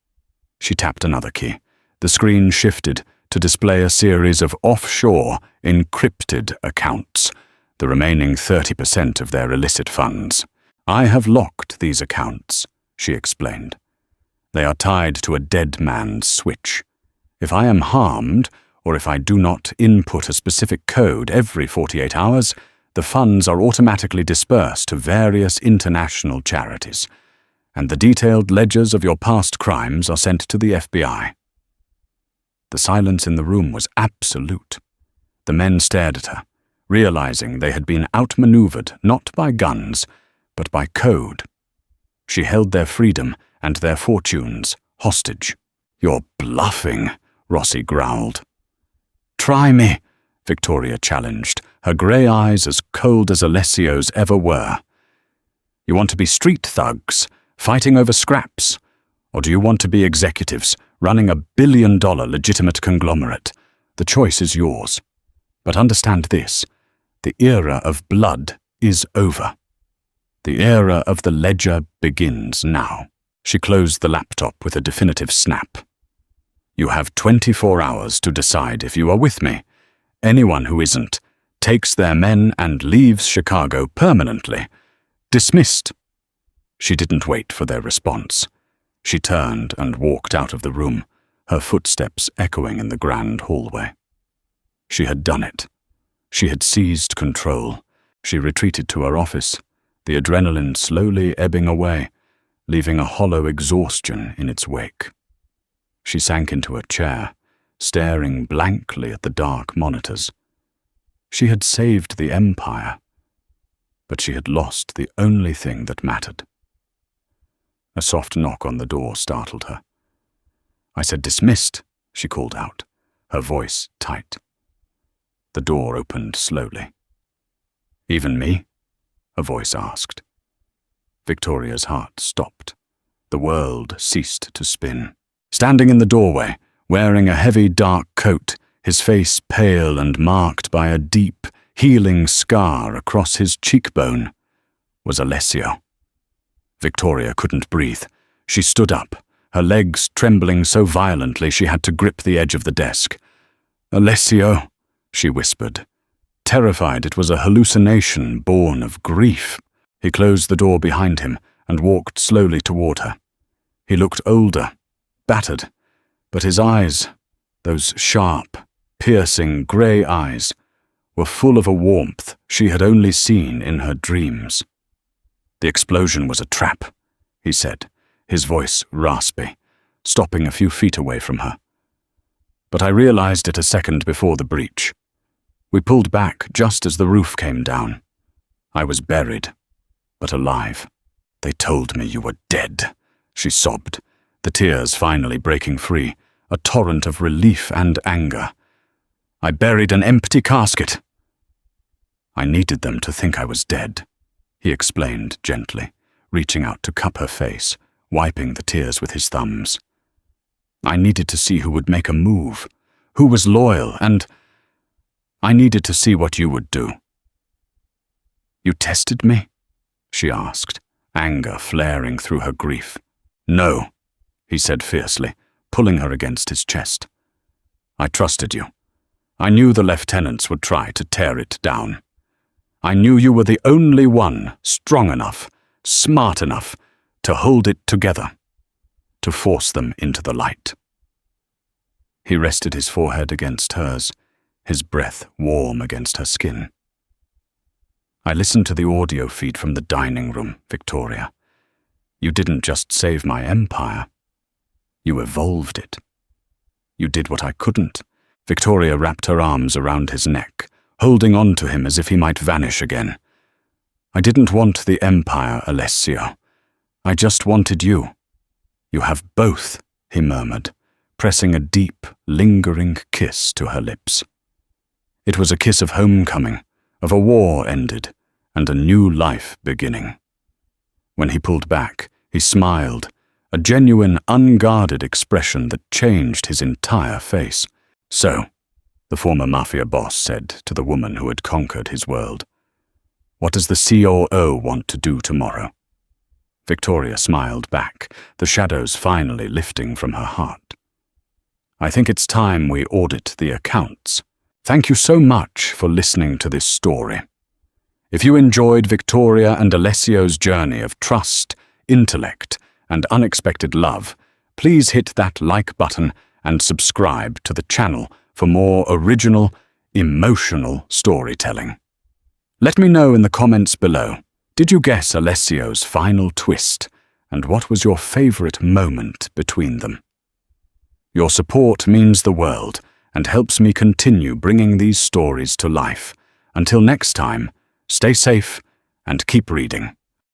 She tapped another key. The screen shifted to display a series of offshore, encrypted accounts, the remaining 30% of their illicit funds. "I have locked these accounts," she explained. "They are tied to a dead man's switch. If I am harmed, or if I do not input a specific code every 48 hours, the funds are automatically dispersed to various international charities, and the detailed ledgers of your past crimes are sent to the FBI." The silence in the room was absolute. The men stared at her, realizing they had been outmaneuvered not by guns, but by code. She held their freedom and their fortunes hostage. "You're bluffing," Rossi growled. "Try me," Victoria challenged, her grey eyes as cold as Alessio's ever were. "You want to be street thugs, fighting over scraps? Or do you want to be executives, running a billion-dollar legitimate conglomerate? The choice is yours. But understand this, the era of blood is over. The era of the ledger begins now." She closed the laptop with a definitive snap. "You have 24 hours to decide if you are with me. Anyone who isn't takes their men and leaves Chicago permanently. Dismissed." She didn't wait for their response. She turned and walked out of the room, her footsteps echoing in the grand hallway. She had done it. She had seized control. She retreated to her office, the adrenaline slowly ebbing away, leaving a hollow exhaustion in its wake. She sank into a chair, staring blankly at the dark monitors. She had saved the empire, but she had lost the only thing that mattered. A soft knock on the door startled her. "I said dismissed," she called out, her voice tight. The door opened slowly. "Even me?" a voice asked. Victoria's heart stopped. The world ceased to spin. Standing in the doorway, wearing a heavy dark coat, his face pale and marked by a deep, healing scar across his cheekbone, was Alessio. Victoria couldn't breathe. She stood up, her legs trembling so violently she had to grip the edge of the desk. "Alessio," she whispered, terrified it was a hallucination born of grief. He closed the door behind him and walked slowly toward her. He looked older, battered, But his eyes, those sharp, piercing grey eyes, were full of a warmth she had only seen in her dreams. "The explosion was a trap," he said, his voice raspy, stopping a few feet away from her. "But I realized it a second before the breach. We pulled back just as the roof came down. I was buried, but alive." "They told me you were dead," she sobbed, the tears finally breaking free, a torrent of relief and anger. "I buried an empty casket." "I needed them to think I was dead," he explained gently, reaching out to cup her face, wiping the tears with his thumbs. "I needed to see who would make a move, who was loyal, and I needed to see what you would do." "You tested me?" she asked, anger flaring through her grief. "No," he said fiercely, pulling her against his chest. "I trusted you. I knew the lieutenants would try to tear it down. I knew you were the only one strong enough, smart enough, to hold it together, to force them into the light." He rested his forehead against hers, his breath warm against her skin. "I listened to the audio feed from the dining room, Victoria. You didn't just save my empire. You evolved it. You did what I couldn't." Victoria wrapped her arms around his neck, holding on to him as if he might vanish again. "I didn't want the empire, Alessio. I just wanted you." "You have both," he murmured, pressing a deep, lingering kiss to her lips. It was a kiss of homecoming, of a war ended, and a new life beginning. When he pulled back, he smiled, a genuine, unguarded expression that changed his entire face. "So," the former Mafia boss said to the woman who had conquered his world, "what does the COO want to do tomorrow?" Victoria smiled back, the shadows finally lifting from her heart. "I think it's time we audit the accounts. Thank you so much for listening to this story. If you enjoyed Victoria and Alessio's journey of trust, intellect, and unexpected love, please hit that like button and subscribe to the channel for more original, emotional storytelling. Let me know in the comments below, did you guess Alessio's final twist, and what was your favorite moment between them? Your support means the world and helps me continue bringing these stories to life. Until next time, stay safe and keep reading.